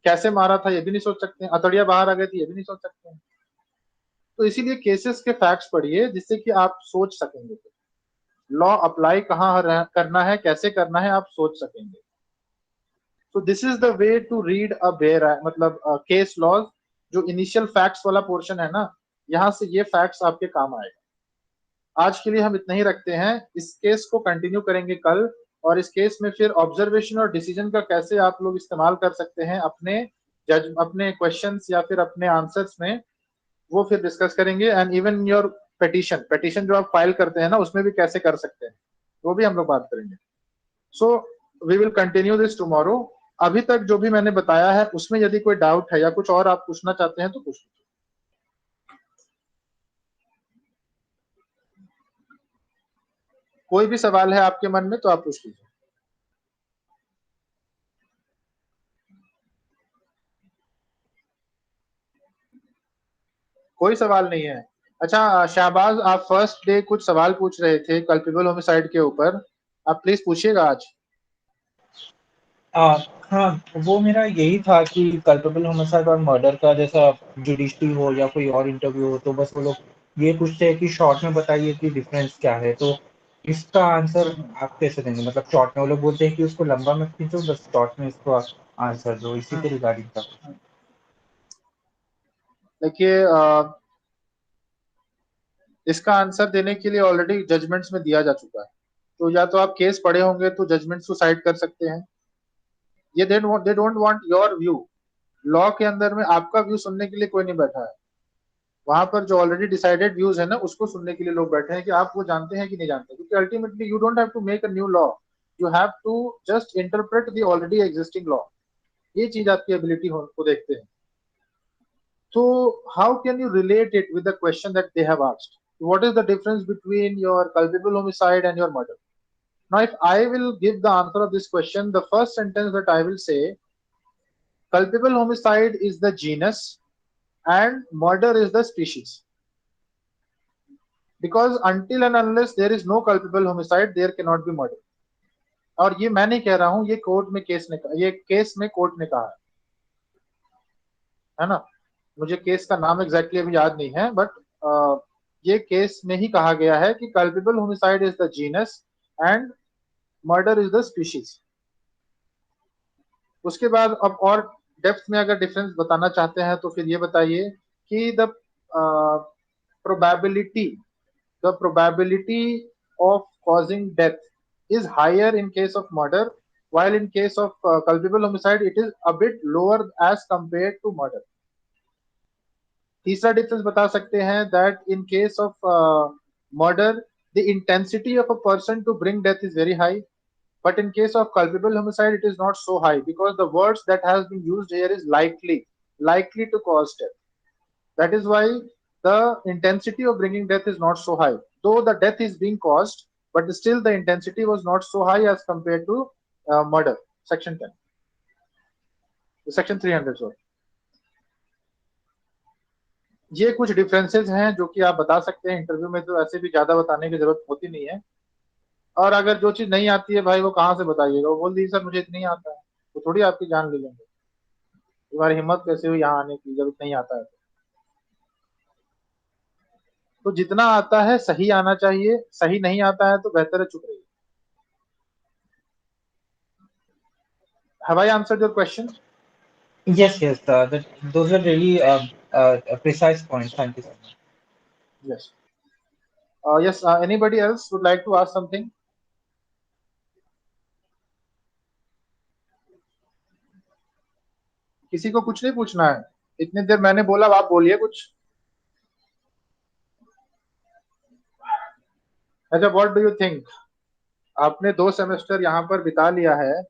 कैसे मारा था ये भी नहीं सोच सकते हैं, अतड़िया बाहर आ गई थी ये भी नहीं सोच सकते हैं। तो इसीलिए केसेस के फैक्ट्स पढ़िए जिससे कि आप सोच सकेंगे, लॉ अप्लाई कहाँ करना है, कैसे करना है, आप सोच सकेंगे। तो this is the way to read a bare, मतलब केस लॉज। जो इनिशियल फैक्ट्स वाला पोर्शन है ना, यहाँ से ये फैक्ट्स आपके काम आएगा। आज के लिए हम इतना ही रखते हैं, इस केस को कंटिन्यू करेंगे कल। और इस केस में फिर ऑब्जर्वेशन और डिसीजन का कैसे आप लोग इस्तेमाल कर सकते हैं अपने अपने क्वेश्चंस या फिर अपने आंसर्स में, वो फिर डिस्कस करेंगे। एंड इवन योर पेटिशन जो आप फाइल करते हैं ना उसमें भी कैसे कर सकते हैं वो भी हम लोग बात करेंगे। So we will continue this tomorrow. अभी तक जो भी मैंने बताया है उसमें यदि कोई डाउट है या कुछ और आप पूछना चाहते हैं तो पूछ लीजिए। कोई भी सवाल है आपके मन में तो आप पूछ लीजिए। कोई सवाल नहीं है? अच्छा शाहबाज, आप फर्स्ट डे कुछ सवाल पूछ रहे थे कल्पेबल होमिसाइड के ऊपर, आप प्लीज पूछिएगा आज। हाँ, वो मेरा यही था कि कल्पेबल होमिसाइड और मर्डर का जैसा जुडिशरी हो या कोई और इंटरव्यू हो तो बस वो लोग ये पूछते हैं कि शॉर्ट में बताइए कि डिफरेंस क्या है। तो इसका आंसर आप कैसे देंगे? मतलब शॉर्ट में वो लोग बोलते हैं कि उसको लंबा में खींचो, बस शॉर्ट में इसको आंसर दो। इसी के रिगार्डिंग था। देखिए इसका आंसर देने के लिए ऑलरेडी जजमेंट्स में दिया जा चुका है। तो या तो आप केस पढ़े होंगे तो जजमेंट्स को साइड कर सकते हैं। ये they don't want your view. Law के अंदर में आपका व्यू सुनने के लिए कोई नहीं बैठा है। वहां पर जो ऑलरेडी डिसाइडेड व्यूज है ना उसको सुनने के लिए लोग बैठे हैं कि आप वो जानते हैं कि नहीं जानते। क्योंकि ultimately you don't have to make a new law, you have to just interpret the already existing law. ये चीज आपकी एबिलिटी को देखते हैं। So how can you relate it with the question that they have asked? What is the difference between your culpable homicide and your murder? Now, if I will give the answer of this question, the first sentence that I will say, culpable homicide is the genus and murder is the species. Because until and unless there is no culpable homicide, there cannot be murder. और ये मैं नहीं कह रहा हूं, ये court में case ने ये केस में कोर्ट ने कहा है ना. मुझे केस का नाम एग्जैक्टली अभी याद नहीं है, बट ये केस में ही कहा गया है कि culpable homicide is the genus and murder is the species. उसके बाद अब और डेप्थ में अगर डिफरेंस बताना चाहते हैं तो फिर ये बताइए कि the probability of causing death is higher in case of murder, while in case of culpable homicide it is a bit lower as compared to murder. तीसरा डिफरेंस बता सकते हैं that in case of murder the intensity of a person to bring death is very high, but in case of culpable homicide it is not so high because the words that has been used here is likely to cause death. That is why the intensity of bringing death is not so high, though the death is being caused, but still the intensity was not so high as compared to murder. Section 10, section 300 sorry. ये कुछ differences हैं जो कि आप बता सकते हैं interview में, तो ऐसे भी ज्यादा बताने की जरूरत होती नहीं है. और अगर जो चीज नहीं आती है भाई वो कहाँ से बताइएगा, वो बोल दीजिए सर मुझे इतना ही आता है, तो थोड़ी आपकी जान ले लेंगे. तुम्हारी हिम्मत कैसे हुई यहाँ आने की जब इतना ही आता है. तो जितना आता है सही आना चाहिए, सही नहीं आता है तो बेहतर है चुप रहिए. Have I answered your question? Yes, those are really precise points. Thank you so much. Yes. Yes. Anybody else would like to ask something? किसी को कुछ नहीं पूछना है? इतनी देर मैंने बोला, आप बोलिए कुछ. अच्छा, व्हाट डू यू थिंक? आपने 2 सेमेस्टर यहाँ पर बिता लिया है.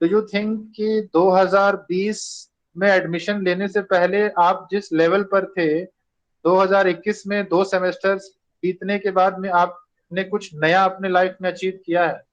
डू यू थिंक कि 2020 में एडमिशन लेने से पहले आप जिस लेवल पर थे 2021 में 2 सेमेस्टर्स बीतने के बाद में आपने कुछ नया अपने लाइफ में अचीव किया है?